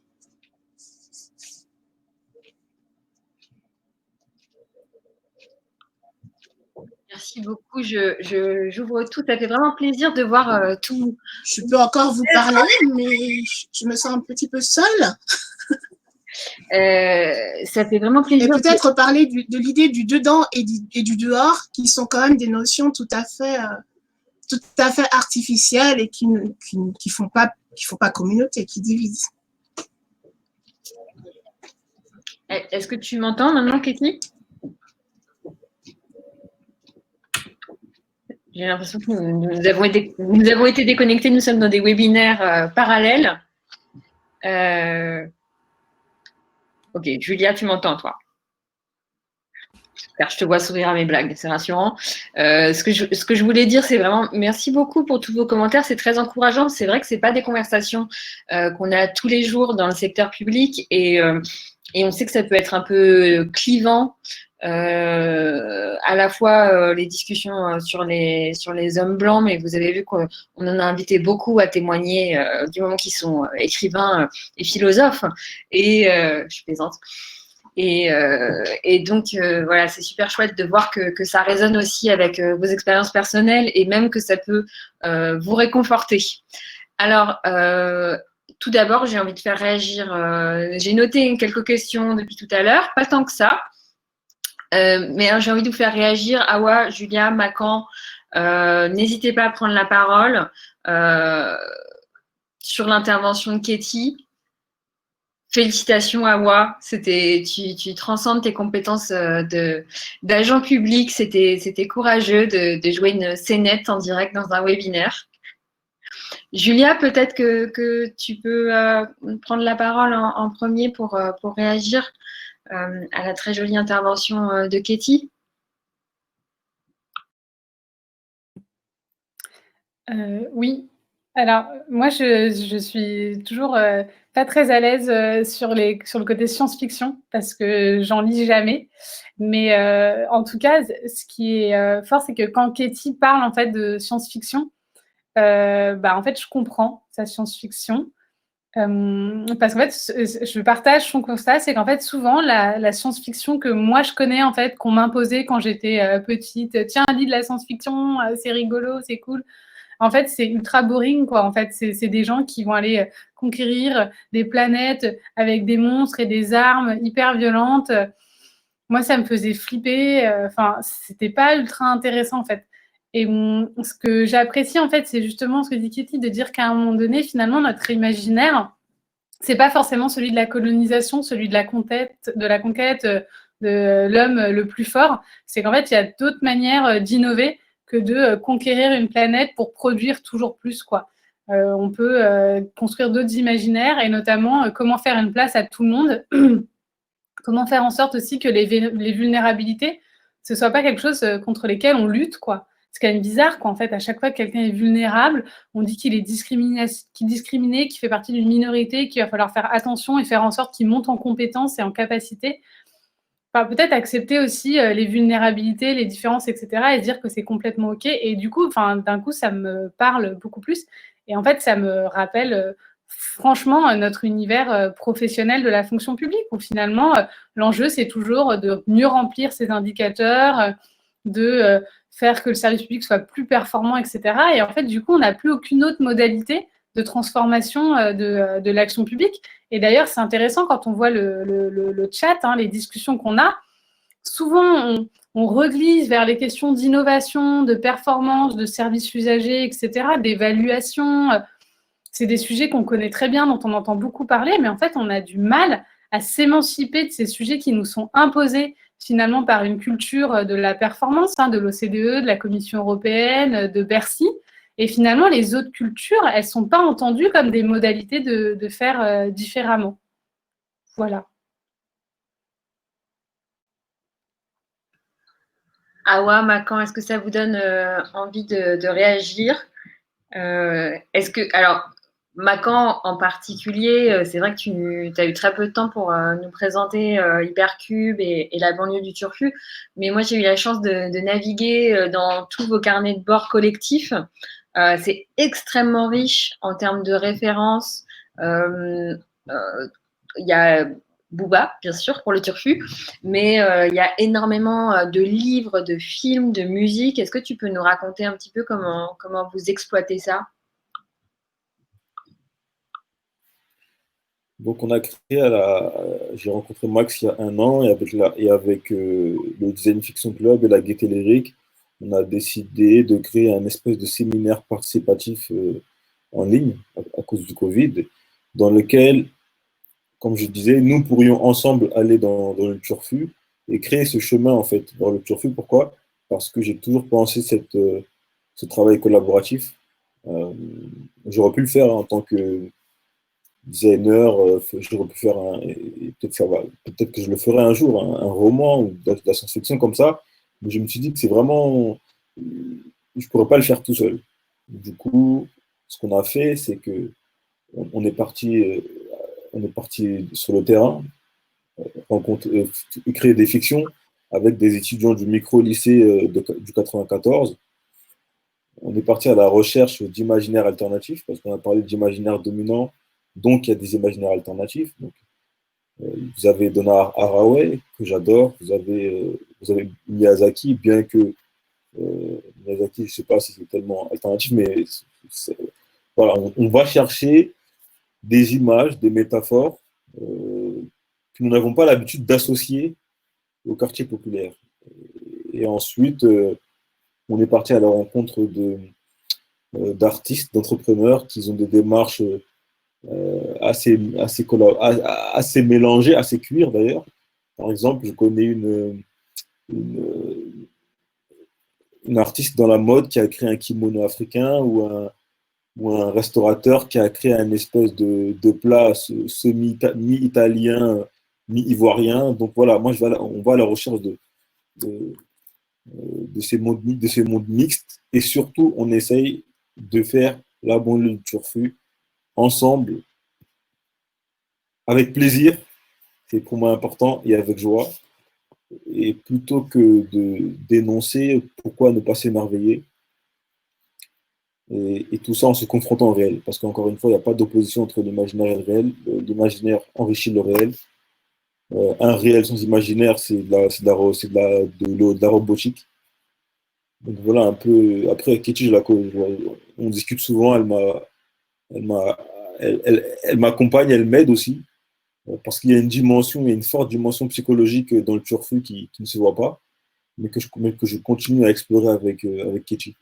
Speaker 1: Merci beaucoup. J'ouvre tout. Ça fait vraiment plaisir de voir tout.
Speaker 17: Je peux encore vous parler, mais je me sens un petit peu seule.
Speaker 1: Ça fait vraiment plaisir.
Speaker 17: Et peut-être parler de l'idée du dedans et du dehors, qui sont quand même des notions tout à fait artificielles et qui font pas communauté, qui divisent.
Speaker 1: Est-ce que tu m'entends maintenant, Katie? J'ai l'impression que nous avons été déconnectés. Nous sommes dans des webinaires parallèles. Ok, Julia, tu m'entends, toi? Super, je te vois sourire à mes blagues, c'est rassurant. Ce que je voulais dire, c'est vraiment merci beaucoup pour tous vos commentaires. C'est très encourageant. C'est vrai que ce n'est pas des conversations qu'on a tous les jours dans le secteur public et on sait que ça peut être un peu clivant. À la fois les discussions sur les hommes blancs, mais vous avez vu qu'on en a invité beaucoup à témoigner du moment qu'ils sont écrivains et philosophes. Et je plaisante. Et donc, voilà, c'est super chouette de voir que ça résonne aussi avec vos expériences personnelles et même que ça peut vous réconforter. Alors, tout d'abord, j'ai envie de faire réagir. J'ai noté quelques questions depuis tout à l'heure, pas tant que ça. Mais j'ai envie de vous faire réagir. Awa, Julia, Macan, n'hésitez pas à prendre la parole sur l'intervention de Katie. Félicitations, Awa. Tu transcendes tes compétences d'agent public. C'était courageux de jouer une scénette en direct dans un webinaire. Julia, peut-être que tu peux prendre la parole en premier pour réagir à la très jolie intervention de Katie.
Speaker 7: Oui, alors moi je suis toujours pas très à l'aise sur le côté science-fiction parce que j'en lis jamais. Mais en tout cas, ce qui est fort, c'est que quand Katie parle en fait de science-fiction, en fait je comprends sa science-fiction. Parce qu'en fait, je partage son constat, c'est qu'en fait, souvent, la science-fiction que moi je connais, en fait, qu'on m'imposait quand j'étais petite, tiens, lis de la science-fiction, c'est rigolo, c'est cool. En fait, c'est ultra boring, quoi. En fait, c'est des gens qui vont aller conquérir des planètes avec des monstres et des armes hyper violentes. Moi, ça me faisait flipper. Enfin, c'était pas ultra intéressant, en fait. Et ce que j'apprécie, en fait, c'est justement ce que dit Katie, de dire qu'à un moment donné, finalement, notre imaginaire, c'est pas forcément celui de la colonisation, celui de la conquête de l'homme le plus fort. C'est qu'en fait, il y a d'autres manières d'innover que de conquérir une planète pour produire toujours plus, quoi. On peut construire d'autres imaginaires et notamment comment faire une place à tout le monde, comment faire en sorte aussi que les vulnérabilités, ce soit pas quelque chose contre lesquelles on lutte, quoi. C'est quand même bizarre, quoi. En fait, à chaque fois que quelqu'un est vulnérable, on dit qu'il est discriminé, qu'il fait partie d'une minorité, qu'il va falloir faire attention et faire en sorte qu'il monte en compétences et en capacité. Enfin, peut-être accepter aussi les vulnérabilités, les différences, etc. et dire que c'est complètement OK. Et du coup, d'un coup, ça me parle beaucoup plus. Et en fait, ça me rappelle franchement notre univers professionnel de la fonction publique, où finalement, l'enjeu, c'est toujours de mieux remplir ses indicateurs, de faire que le service public soit plus performant, etc. Et en fait, du coup, on n'a plus aucune autre modalité de transformation de l'action publique. Et d'ailleurs, c'est intéressant quand on voit le chat, les discussions qu'on a. Souvent, on reglisse vers les questions d'innovation, de performance, de services usagers, etc., d'évaluation. C'est des sujets qu'on connaît très bien, dont on entend beaucoup parler, mais en fait, on a du mal à s'émanciper de ces sujets qui nous sont imposés finalement par une culture de la performance, de l'OCDE, de la Commission européenne, de Bercy. Et finalement, les autres cultures, elles ne sont pas entendues comme des modalités de faire différemment. Voilà.
Speaker 1: Awa, Macan, est-ce que ça vous donne envie de réagir? Est-ce que, alors, Macan en particulier, c'est vrai que tu as eu très peu de temps pour nous présenter Hypercube et la banlieue du Turfu, mais moi j'ai eu la chance de naviguer dans tous vos carnets de bord collectifs. C'est extrêmement riche en termes de références. Il y a Booba, bien sûr, pour le Turfu, mais il y a énormément de livres, de films, de musique. Est-ce que tu peux nous raconter un petit peu comment vous exploitez ça?
Speaker 9: Donc, on a créé j'ai rencontré Max il y a 1 an et avec le Design Fiction Club et la Gaieté Lyrique, on a décidé de créer un espèce de séminaire participatif en ligne à cause du Covid, dans lequel, comme je disais, nous pourrions ensemble aller dans le Turfu et créer ce chemin en fait vers le Turfu. Pourquoi? Parce que j'ai toujours pensé ce travail collaboratif. J'aurais pu le faire en tant que designer, j'aurais pu faire et peut-être que je le ferai un jour, un roman ou de la science-fiction comme ça, mais je me suis dit que c'est vraiment, je pourrais pas le faire tout seul. Du coup, ce qu'on a fait, c'est que on est parti sur le terrain, créer des fictions avec des étudiants du micro-lycée du 94. On est parti à la recherche d'imaginaires alternatifs, parce qu'on a parlé d'imaginaire dominant, donc il y a des imaginaires alternatifs. Donc, vous avez Donna Haraway, que j'adore, vous avez Miyazaki, bien que Miyazaki, je ne sais pas si c'est tellement alternatif, mais voilà, on va chercher des images, des métaphores que nous n'avons pas l'habitude d'associer au quartier populaire. Et ensuite, on est parti à la rencontre d'artistes, d'entrepreneurs qui ont des démarches assez mélangées, assez cuir d'ailleurs. Par exemple, je connais une artiste dans la mode qui a créé un kimono africain ou un restaurateur qui a créé un espèce de plat mi-italien, mi-ivoirien. Donc voilà, on va à la recherche de ces mondes mixtes et surtout, on essaye de faire la banlieue du Turfu ensemble, avec plaisir, c'est pour moi important, et avec joie. Et plutôt que de dénoncer, pourquoi ne pas s'émerveiller? Et tout ça en se confrontant au réel. Parce qu'encore une fois, il n'y a pas d'opposition entre l'imaginaire et le réel. L'imaginaire enrichit le réel. Un réel sans imaginaire, c'est de la robotique. Donc voilà un peu. Après, Ketty, on discute souvent, elle m'accompagne, elle m'aide aussi. Parce qu'il y a une forte dimension psychologique dans le Turfu qui ne se voit pas, mais que je continue à explorer avec Ketty.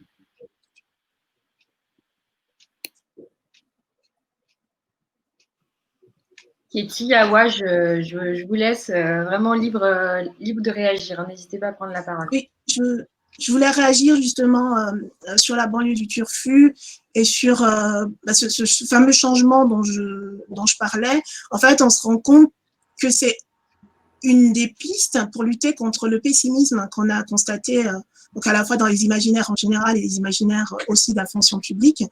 Speaker 1: Ketty, Awa, je vous laisse vraiment libre de réagir. N'hésitez pas à prendre la parole.
Speaker 17: Oui, je voulais réagir justement sur la banlieue du Turfu et sur ce fameux changement dont je parlais. En fait, on se rend compte que c'est une des pistes pour lutter contre le pessimisme qu'on a constaté donc à la fois dans les imaginaires en général et les imaginaires aussi de la fonction publique.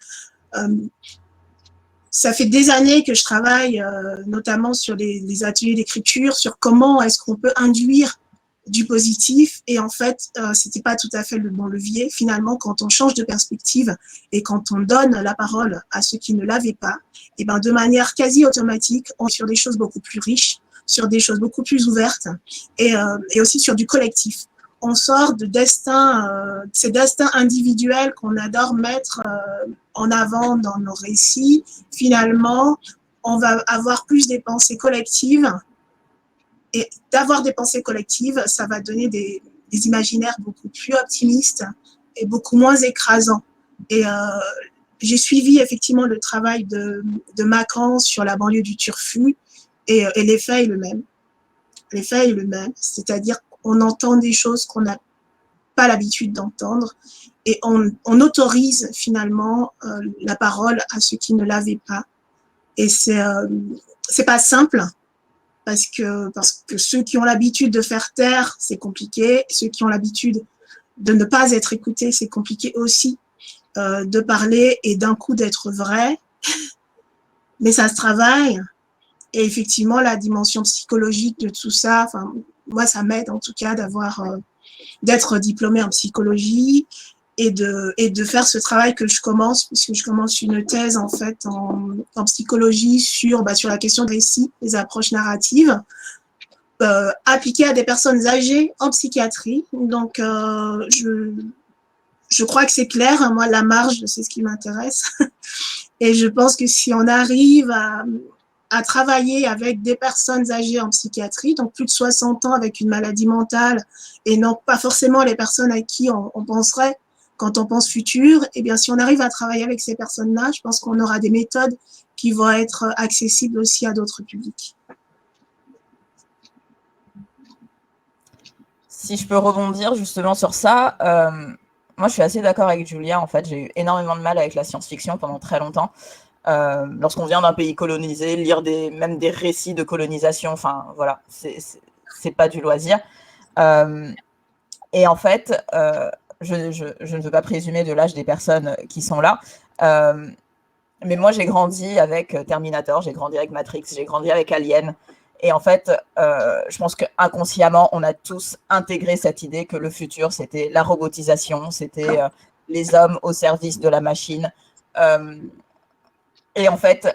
Speaker 17: Ça fait des années que je travaille notamment sur les ateliers d'écriture, sur comment est-ce qu'on peut induire du positif. Et en fait, c'était pas tout à fait le bon levier. Finalement, quand on change de perspective et quand on donne la parole à ceux qui ne l'avaient pas, et ben de manière quasi automatique, on est sur des choses beaucoup plus riches, sur des choses beaucoup plus ouvertes et aussi sur du collectif. On sort de ces destins individuels qu'on adore mettre en avant dans nos récits. Finalement, on va avoir plus des pensées collectives. Et d'avoir des pensées collectives, ça va donner des imaginaires beaucoup plus optimistes et beaucoup moins écrasants. Et j'ai suivi effectivement le travail de Macan sur la banlieue du Turfu et l'effet est le même. L'effet est le même, c'est-à-dire qu'on entend des choses qu'on n'a pas l'habitude d'entendre et on autorise finalement la parole à ceux qui ne l'avaient pas. Et c'est pas simple, parce que ceux qui ont l'habitude de faire taire, c'est compliqué. Ceux qui ont l'habitude de ne pas être écoutés, c'est compliqué aussi de parler et d'un coup d'être vrai. Mais ça se travaille. Et effectivement, la dimension psychologique de tout ça, enfin, moi, ça m'aide en tout cas d'être diplômée en psychologie et de faire ce travail que je commence, puisque je commence une thèse en fait en psychologie sur la question des récits, des approches narratives, appliquées à des personnes âgées en psychiatrie. Donc, je crois que c'est clair. Moi, la marge, c'est ce qui m'intéresse. Et je pense que si on arrive à travailler avec des personnes âgées en psychiatrie, donc plus de 60 ans avec une maladie mentale, et non pas forcément les personnes à qui on penserait quand on pense futur, eh bien, si on arrive à travailler avec ces personnes-là, je pense qu'on aura des méthodes qui vont être accessibles aussi à d'autres publics.
Speaker 8: Si je peux rebondir justement sur ça, moi je suis assez d'accord avec Julia. En fait, j'ai eu énormément de mal avec la science-fiction pendant très longtemps. Lorsqu'on vient d'un pays colonisé, lire même des récits de colonisation, enfin voilà, c'est pas du loisir. Et en fait, je ne veux pas présumer de l'âge des personnes qui sont là, mais moi j'ai grandi avec Terminator, j'ai grandi avec Matrix, j'ai grandi avec Alien. Et en fait, je pense qu'inconsciemment, on a tous intégré cette idée que le futur, c'était la robotisation, c'était les hommes au service de la machine. Et en fait,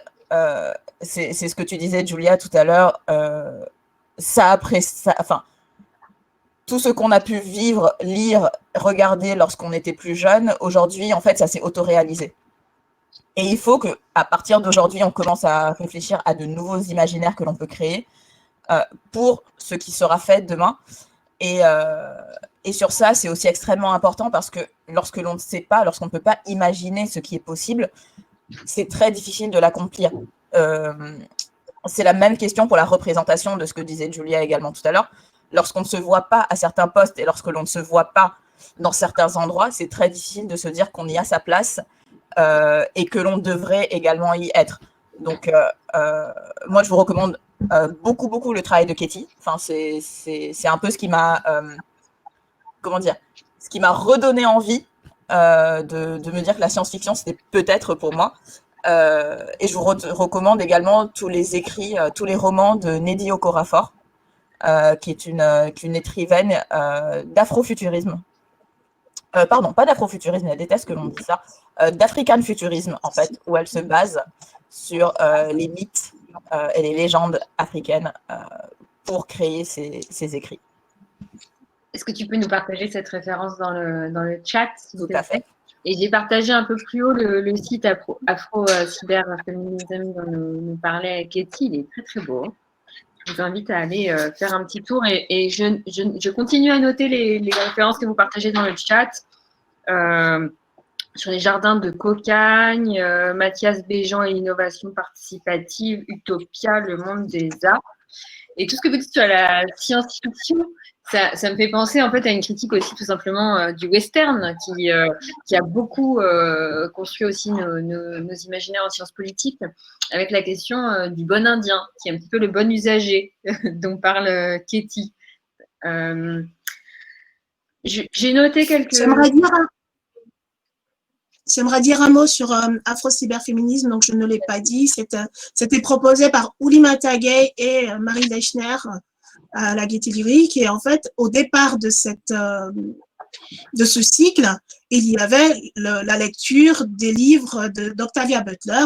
Speaker 8: c'est ce que tu disais, Julia, tout à l'heure, tout ce qu'on a pu vivre, lire, regarder lorsqu'on était plus jeune, aujourd'hui, en fait, ça s'est autoréalisé. Et il faut qu'à partir d'aujourd'hui, on commence à réfléchir à de nouveaux imaginaires que l'on peut créer pour ce qui sera fait demain. Et sur ça, c'est aussi extrêmement important parce que lorsque l'on ne sait pas, lorsqu'on ne peut pas imaginer ce qui est possible, c'est très difficile de l'accomplir. C'est la même question pour la représentation de ce que disait Julia également tout à l'heure. Lorsqu'on ne se voit pas à certains postes et lorsque l'on ne se voit pas dans certains endroits, c'est très difficile de se dire qu'on y a sa place et que l'on devrait également y être. Donc, moi, je vous recommande beaucoup le travail de Katie. Enfin, c'est un peu ce qui m'a, ce qui m'a redonné envie de me dire que la science-fiction, c'était peut-être pour moi. Et je vous recommande également tous les écrits, tous les romans de Nnedi Okorafor, qui est une écrivaine d'afrofuturisme. Pardon, pas d'afrofuturisme, elle déteste que l'on dise ça, d'African futurisme, en fait, où elle se base sur les mythes et les légendes africaines pour créer ses écrits.
Speaker 1: Est-ce que tu peux nous partager cette référence dans le chat, s'il vous plaît?
Speaker 8: Tout à fait.
Speaker 1: Et j'ai partagé un peu plus haut le site Afro-Cyber-Féminisme dont nous parlait Katie. Il est très, très beau. Je vous invite à aller faire un petit tour. Et je continue à noter les références que vous partagez dans le chat. Sur les jardins de Cocagne, Mathias Béjean et l'innovation participative, Utopia, le monde des arts. Et tout ce que vous dites sur la science-fiction, ça me fait penser en fait à une critique aussi tout simplement du western qui a beaucoup construit aussi nos imaginaires en sciences politiques avec la question du bon indien, qui est un petit peu le bon usager dont parle Katie. J'ai noté quelques...
Speaker 17: J'aimerais dire un mot sur Afro-Cyberféminisme, donc je ne l'ai pas dit. C'était proposé par Oulimata Gay et Marie Lechner à la Gaîté Lyrique. Et en fait, au départ de ce cycle, il y avait la lecture des livres d'Octavia Butler.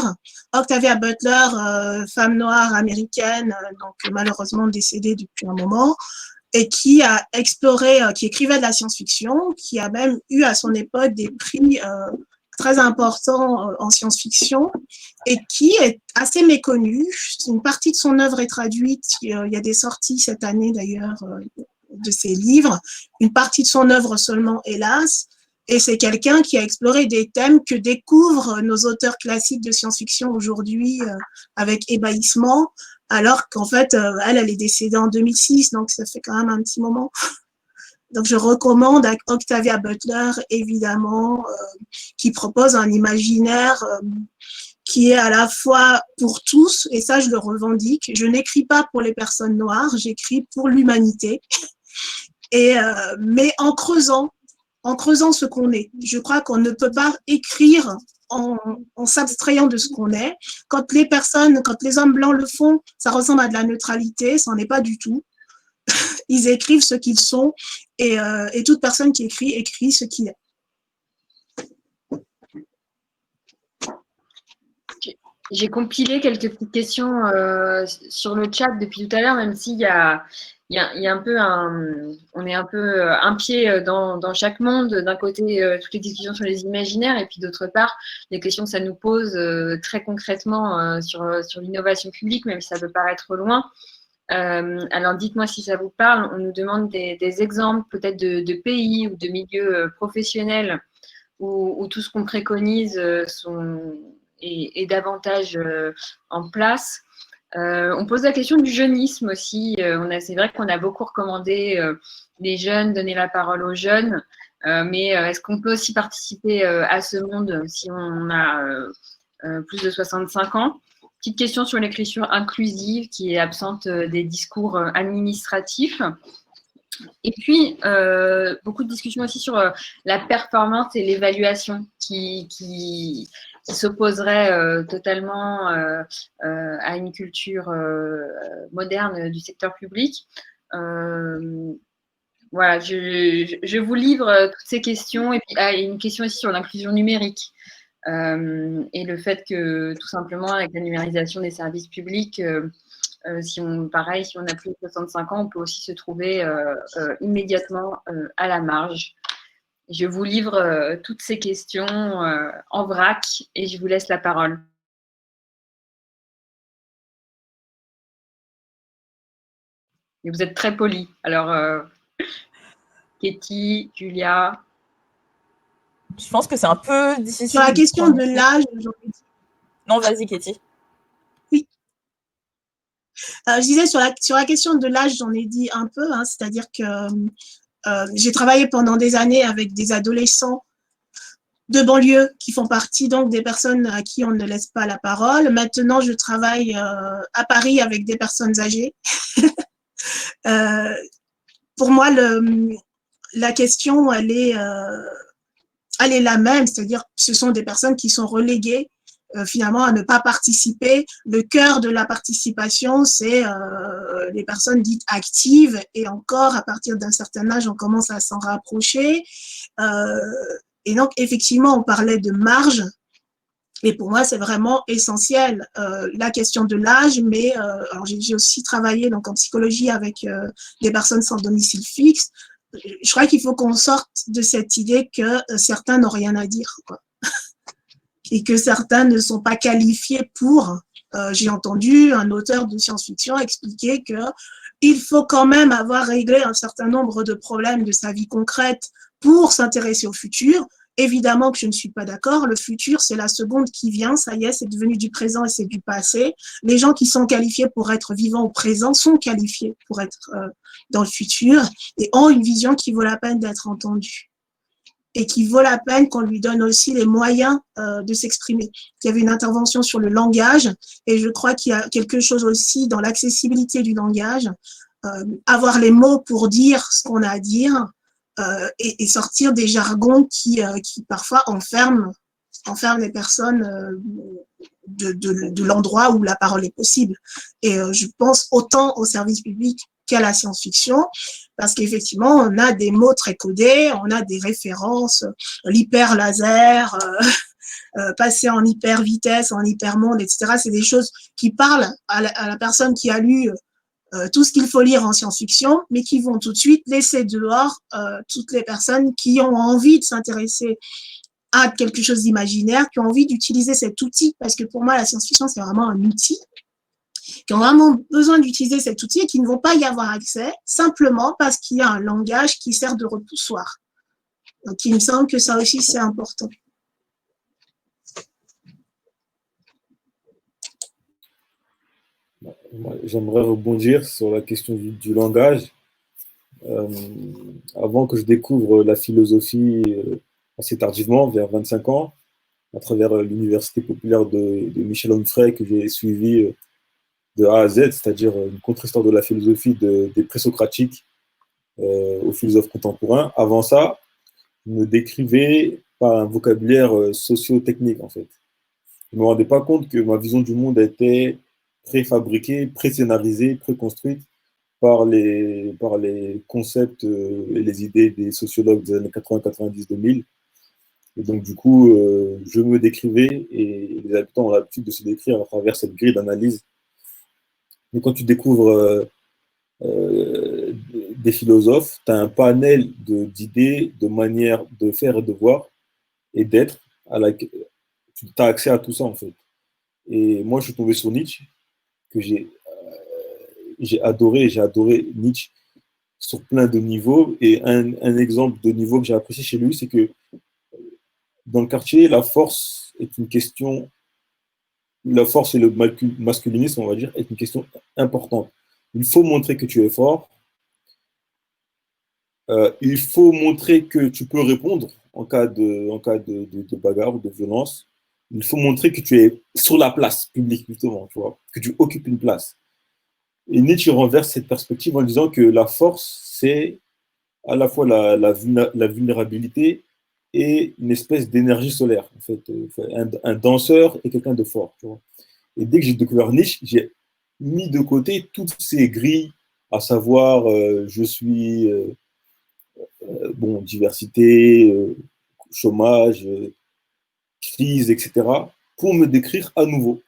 Speaker 17: Octavia Butler, femme noire américaine, donc malheureusement décédée depuis un moment, et qui a exploré, qui écrivait de la science-fiction, qui a même eu à son époque des prix très important en science-fiction et qui est assez méconnu. Une partie de son œuvre est traduite. Il y a des sorties cette année d'ailleurs de ses livres. Une partie de son œuvre seulement, hélas. Et c'est quelqu'un qui a exploré des thèmes que découvrent nos auteurs classiques de science-fiction aujourd'hui avec ébahissement, alors qu'en fait, elle est décédée en 2006, donc ça fait quand même un petit moment. Donc, je recommande à Octavia Butler, évidemment, qui propose un imaginaire qui est à la fois pour tous, et ça je le revendique. Je n'écris pas pour les personnes noires, j'écris pour l'humanité. Mais en creusant ce qu'on est. Je crois qu'on ne peut pas écrire en s'abstrayant de ce qu'on est. Quand les hommes blancs le font, ça ressemble à de la neutralité, ça n'en est pas du tout. Ils écrivent ce qu'ils sont, et toute personne qui écrit ce qu'il est.
Speaker 1: J'ai compilé quelques petites questions sur le chat depuis tout à l'heure, même s'il y a un peu on est un peu un pied dans chaque monde. D'un côté, toutes les discussions sur les imaginaires, et puis d'autre part, les questions que ça nous pose très concrètement sur l'innovation publique, même si ça peut paraître loin. Alors, dites-moi si ça vous parle. On nous demande des exemples peut-être de pays ou de milieux professionnels où tout ce qu'on préconise est davantage en place. On pose la question du jeunisme aussi. C'est vrai qu'on a beaucoup recommandé les jeunes, donner la parole aux jeunes, mais est-ce qu'on peut aussi participer à ce monde si on a plus de 65 ans? Petite question sur l'écriture inclusive qui est absente des discours administratifs. Et puis, beaucoup de discussions aussi sur la performance et l'évaluation qui s'opposerait totalement à une culture moderne du secteur public. Voilà, je vous livre toutes ces questions. Et puis, une question aussi sur l'inclusion numérique. Et le fait que, tout simplement, avec la numérisation des services publics, si on a plus de 65 ans, on peut aussi se trouver immédiatement à la marge. Je vous livre toutes ces questions en vrac et je vous laisse la parole. Et vous êtes très polis. Alors, Katie, Julia.
Speaker 8: Je pense que c'est un peu difficile.
Speaker 17: Sur la question de l'âge,
Speaker 8: non, vas-y, Katie.
Speaker 17: Oui. Je disais sur la question de l'âge, j'en ai dit un peu, hein, c'est-à-dire que j'ai travaillé pendant des années avec des adolescents de banlieue qui font partie donc des personnes à qui on ne laisse pas la parole. Maintenant, je travaille à Paris avec des personnes âgées. Pour moi, la question, elle est la même, c'est-à-dire ce sont des personnes qui sont reléguées finalement à ne pas participer. Le cœur de la participation, c'est les personnes dites actives, et encore, à partir d'un certain âge, on commence à s'en rapprocher. Et donc, effectivement, on parlait de marge, et pour moi, c'est vraiment essentiel, la question de l'âge, mais alors j'ai aussi travaillé donc, en psychologie avec des personnes sans domicile fixe. Je crois qu'il faut qu'on sorte de cette idée que certains n'ont rien à dire, quoi. Et que certains ne sont pas qualifiés pour. J'ai entendu un auteur de science-fiction expliquer qu'il faut quand même avoir réglé un certain nombre de problèmes de sa vie concrète pour s'intéresser au futur. Évidemment que je ne suis pas d'accord. Le futur, c'est la seconde qui vient. Ça y est, c'est devenu du présent et c'est du passé. Les gens qui sont qualifiés pour être vivants au présent sont qualifiés pour être dans le futur et ont une vision qui vaut la peine d'être entendue et qui vaut la peine qu'on lui donne aussi les moyens de s'exprimer. Il y avait une intervention sur le langage et je crois qu'il y a quelque chose aussi dans l'accessibilité du langage, avoir les mots pour dire ce qu'on a à dire, et sortir des jargons qui parfois enferment les personnes de l'endroit où la parole est possible. Et je pense autant au service public qu'à la science-fiction, parce qu'effectivement, on a des mots très codés, on a des références, l'hyper laser, passer en hyper vitesse, en hyper monde, etc. C'est des choses qui parlent à la personne qui a lu tout ce qu'il faut lire en science-fiction, mais qui vont tout de suite laisser dehors toutes les personnes qui ont envie de s'intéresser à quelque chose d'imaginaire, qui ont envie d'utiliser cet outil, parce que pour moi, la science-fiction, c'est vraiment un outil, qui ont vraiment besoin d'utiliser cet outil et qui ne vont pas y avoir accès, simplement parce qu'il y a un langage qui sert de repoussoir. Donc, il me semble que ça aussi, c'est important.
Speaker 9: J'aimerais rebondir sur la question du langage. Avant que je découvre la philosophie assez tardivement, vers 25 ans, à travers l'université populaire de Michel Onfray que j'ai suivi de A à Z, c'est-à-dire une contre-histoire de la philosophie des présocratiques aux philosophes contemporains. Avant ça, je me décrivais par un vocabulaire socio-technique, en fait. Je ne me rendais pas compte que ma vision du monde était préfabriquée, pré-scénarisée, préconstruite par les concepts et les idées des sociologues des années 80, 90, 2000. Et donc, du coup, je me décrivais et les habitants ont l'habitude de se décrire à travers cette grille d'analyse. Mais quand tu découvres des philosophes, tu as un panel d'idées, de manières de faire et de voir et d'être. Tu as accès à tout ça, en fait. Et moi, je suis tombé sur Nietzsche, que j'ai adoré Nietzsche sur plein de niveaux. Et un exemple de niveau que j'ai apprécié chez lui, c'est que dans le quartier, la force est une question, la force et le masculinisme, on va dire, est une question importante. Il faut montrer que tu es fort. Il faut montrer que tu peux répondre en cas de bagarre ou de violence. Il faut montrer que tu es sur la place publique, justement, tu vois, que tu occupes une place. Et Nietzsche renverse cette perspective en disant que la force, c'est à la fois la vulnérabilité et une espèce d'énergie solaire. En fait, un danseur et quelqu'un de fort. Tu vois. Et dès que j'ai découvert Nietzsche, j'ai mis de côté toutes ces grilles, à savoir je suis diversité, chômage, crise, etc., pour me décrire à nouveau.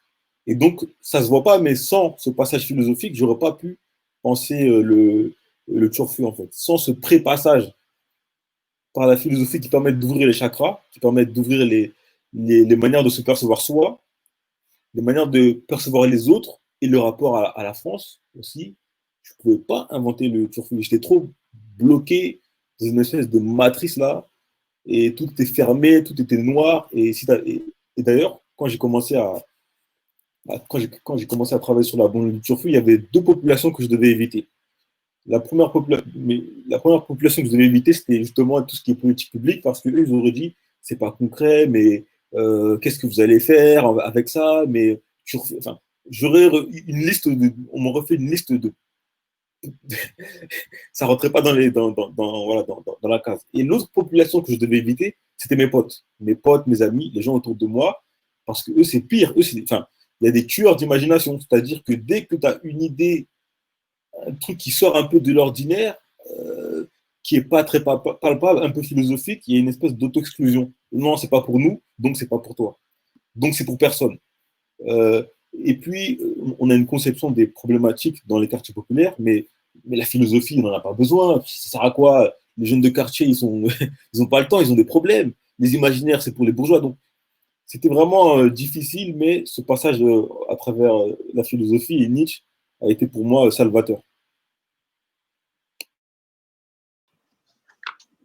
Speaker 9: Et donc, ça ne se voit pas, mais sans ce passage philosophique, je n'aurais pas pu penser le turfu, en fait. Sans ce pré-passage par la philosophie qui permet d'ouvrir les chakras, qui permet d'ouvrir les manières de se percevoir soi, les manières de percevoir les autres et le rapport à la France aussi. Je ne pouvais pas inventer le turfu. J'étais trop bloqué dans une espèce de matrice là, et tout était fermé, tout était noir. Et d'ailleurs, quand j'ai commencé à travailler sur la banlieue du turfu, il y avait deux populations que je devais éviter. La première population que je devais éviter, c'était justement tout ce qui est politique publique, parce qu'eux, ils auraient dit, c'est pas concret, mais qu'est-ce que vous allez faire avec ça? Mais enfin, j'aurais une liste on m'aurait fait une liste de ça rentrait pas dans la case. Et l'autre population que je devais éviter, c'était mes potes, mes amis, les gens autour de moi, parce que eux, c'est pire. Il y a des tueurs d'imagination, c'est-à-dire que dès que tu as une idée, un truc qui sort un peu de l'ordinaire, qui n'est pas très palpable, un peu philosophique, il y a une espèce d'auto-exclusion. Non, c'est pas pour nous, donc c'est pas pour toi. Donc c'est pour personne. Et puis, on a une conception des problématiques dans les quartiers populaires, mais la philosophie, on n'en a pas besoin. Ça sert à quoi? Les jeunes de quartier, ils n'ont pas le temps, ils ont des problèmes. Les imaginaires, c'est pour les bourgeois. Donc, c'était vraiment difficile, mais ce passage à travers la philosophie et Nietzsche a été pour moi salvateur.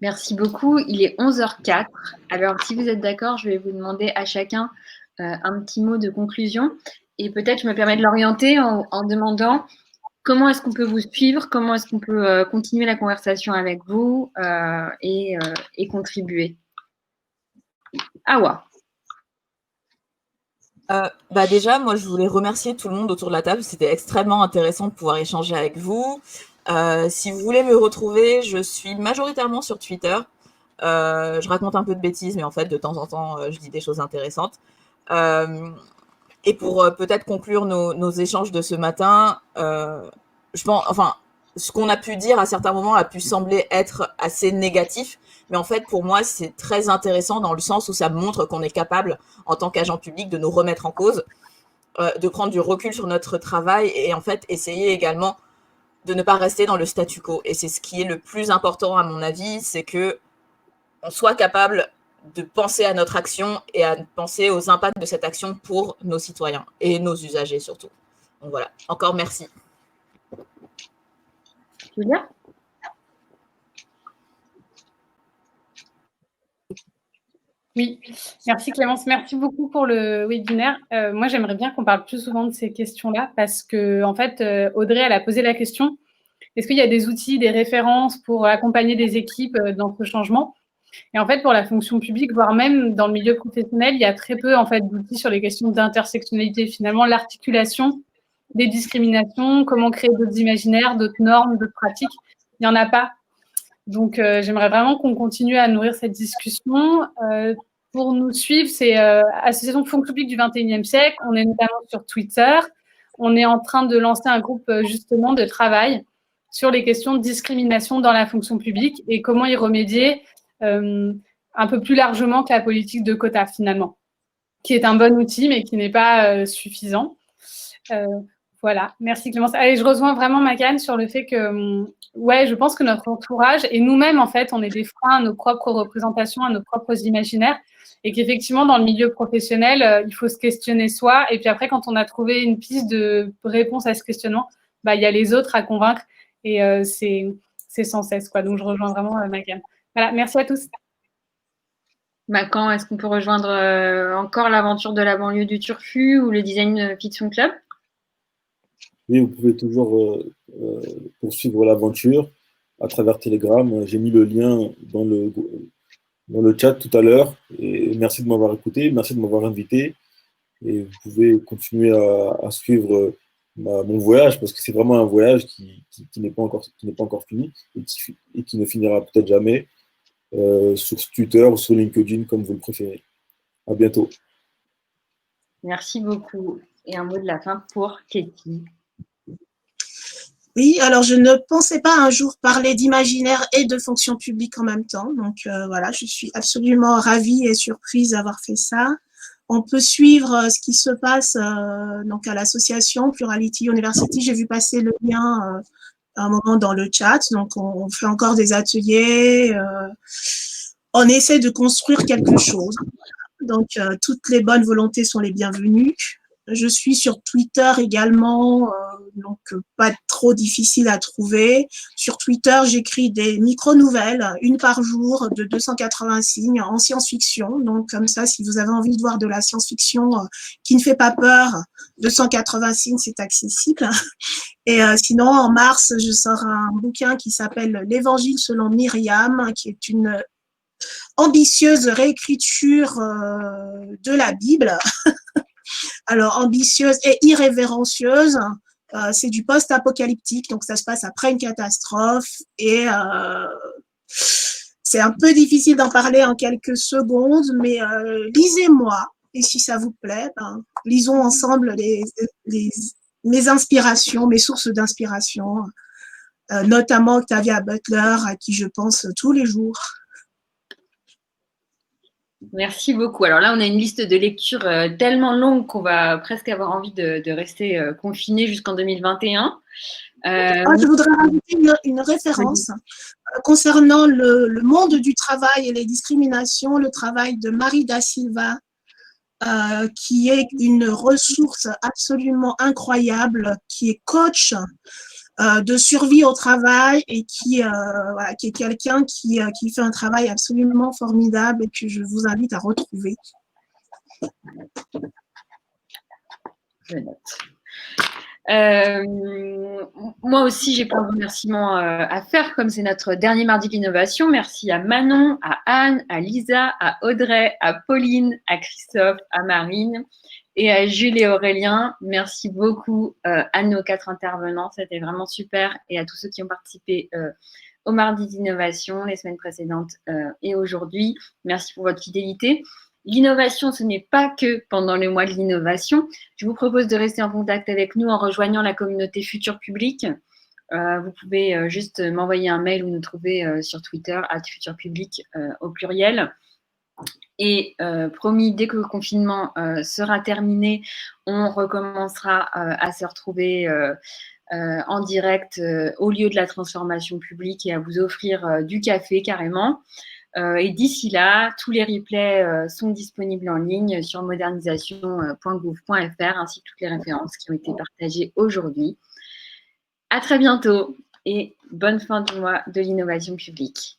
Speaker 1: Merci beaucoup. Il est 11h04. Alors, si vous êtes d'accord, je vais vous demander à chacun un petit mot de conclusion. Et peut-être je me permets de l'orienter en demandant comment est-ce qu'on peut vous suivre, comment est-ce qu'on peut continuer la conversation avec vous et contribuer. Awa.
Speaker 8: Déjà, moi, je voulais remercier tout le monde autour de la table. C'était extrêmement intéressant de pouvoir échanger avec vous. Si vous voulez me retrouver, je suis majoritairement sur Twitter. Je raconte un peu de bêtises, mais en fait, de temps en temps, je dis des choses intéressantes. Et pour peut-être conclure nos échanges de ce matin, je pense, enfin, ce qu'on a pu dire à certains moments a pu sembler être assez négatif, mais en fait, pour moi, c'est très intéressant dans le sens où ça montre qu'on est capable, en tant qu'agent public, de nous remettre en cause, de prendre du recul sur notre travail et en fait, essayer également de ne pas rester dans le statu quo. Et c'est ce qui est le plus important, à mon avis, c'est que on soit capable de penser à notre action et à penser aux impacts de cette action pour nos citoyens et nos usagers surtout. Donc voilà, encore merci.
Speaker 1: Julia ?
Speaker 7: Oui, merci Clémence, merci beaucoup pour le webinaire. Moi, j'aimerais bien qu'on parle plus souvent de ces questions-là parce que, en fait, Audrey, elle a posé la question, est-ce qu'il y a des outils, des références pour accompagner des équipes dans ce changement ? Et en fait, pour la fonction publique, voire même dans le milieu professionnel, il y a très peu en fait, d'outils sur les questions d'intersectionnalité. Finalement, l'articulation des discriminations, comment créer d'autres imaginaires, d'autres normes, d'autres pratiques, il n'y en a pas. Donc, j'aimerais vraiment qu'on continue à nourrir cette discussion. Pour nous suivre, c'est Association Fonction publique du 21e siècle. On est notamment sur Twitter. On est en train de lancer un groupe justement de travail sur les questions de discrimination dans la fonction publique et comment y remédier un peu plus largement que la politique de quotas finalement, qui est un bon outil mais qui n'est pas suffisant. Voilà, merci Clémence. Allez, je rejoins vraiment Macan sur le fait que, ouais, je pense que notre entourage et nous-mêmes, en fait, on est des freins à nos propres représentations, à nos propres imaginaires, et qu'effectivement, dans le milieu professionnel, il faut se questionner soi, et puis après, quand on a trouvé une piste de réponse à ce questionnement, bah, il y a les autres à convaincre, et c'est sans cesse, quoi. Donc, je rejoins vraiment Macan. Voilà, merci à tous.
Speaker 1: Macan, est-ce qu'on peut rejoindre encore l'aventure de la banlieue du Turfu ou le Design Fiction Club?
Speaker 9: Oui, vous pouvez toujours poursuivre l'aventure à travers Telegram. J'ai mis le lien dans le chat tout à l'heure. Et merci de m'avoir écouté, merci de m'avoir invité. Et vous pouvez continuer à suivre mon voyage, parce que c'est vraiment un voyage qui n'est pas encore fini et qui ne finira peut-être jamais sur Twitter ou sur LinkedIn, comme vous le préférez. À bientôt.
Speaker 1: Merci beaucoup. Et un mot de la fin pour Katie.
Speaker 17: Oui, alors je ne pensais pas un jour parler d'imaginaire et de fonction publique en même temps. Donc voilà, je suis absolument ravie et surprise d'avoir fait ça. On peut suivre ce qui se passe donc à l'association Plurality University. J'ai vu passer le lien à un moment dans le chat. Donc on fait encore des ateliers. On essaie de construire quelque chose. Donc toutes les bonnes volontés sont les bienvenues. Je suis sur Twitter également, donc pas trop difficile à trouver. Sur Twitter, j'écris des micro-nouvelles, une par jour, de 280 signes en science-fiction. Donc comme ça, si vous avez envie de voir de la science-fiction qui ne fait pas peur, 280 signes, c'est accessible. Et sinon, en mars, je sors un bouquin qui s'appelle « L'Évangile selon Myriam », qui est une ambitieuse réécriture de la Bible. Alors, ambitieuse et irrévérencieuse, c'est du post-apocalyptique, donc ça se passe après une catastrophe et c'est un peu difficile d'en parler en quelques secondes, mais lisez-moi et si ça vous plaît, lisons ensemble mes inspirations, mes sources d'inspiration, notamment Octavia Butler, à qui je pense tous les jours.
Speaker 1: Merci beaucoup. Alors là, on a une liste de lectures tellement longue qu'on va presque avoir envie de rester confiné jusqu'en 2021.
Speaker 17: Je voudrais rajouter une référence concernant le monde du travail et les discriminations, le travail de Marie Da Silva, qui est une ressource absolument incroyable, qui est coach de survie au travail et qui est quelqu'un qui fait un travail absolument formidable et que je vous invite à retrouver.
Speaker 1: Je note. Moi aussi, j'ai plein de remerciements à faire, comme c'est notre dernier mardi de l'innovation. Merci à Manon, à Anne, à Lisa, à Audrey, à Pauline, à Christophe, à Marine et à Jules et Aurélien. Merci beaucoup à nos 4 intervenants, c'était vraiment super, et à tous ceux qui ont participé au mardi d'innovation les semaines précédentes et aujourd'hui. Merci pour votre fidélité. L'innovation, ce n'est pas que pendant le mois de l'innovation. Je vous propose de rester en contact avec nous en rejoignant la communauté Futur Public. Vous pouvez juste m'envoyer un mail ou nous trouver sur Twitter @futurpublic au pluriel. Et promis, dès que le confinement sera terminé, on recommencera à se retrouver en direct au lieu de la transformation publique et à vous offrir du café carrément. Et d'ici là, tous les replays sont disponibles en ligne sur modernisation.gouv.fr ainsi que toutes les références qui ont été partagées aujourd'hui. À très bientôt et bonne fin du mois de l'innovation publique.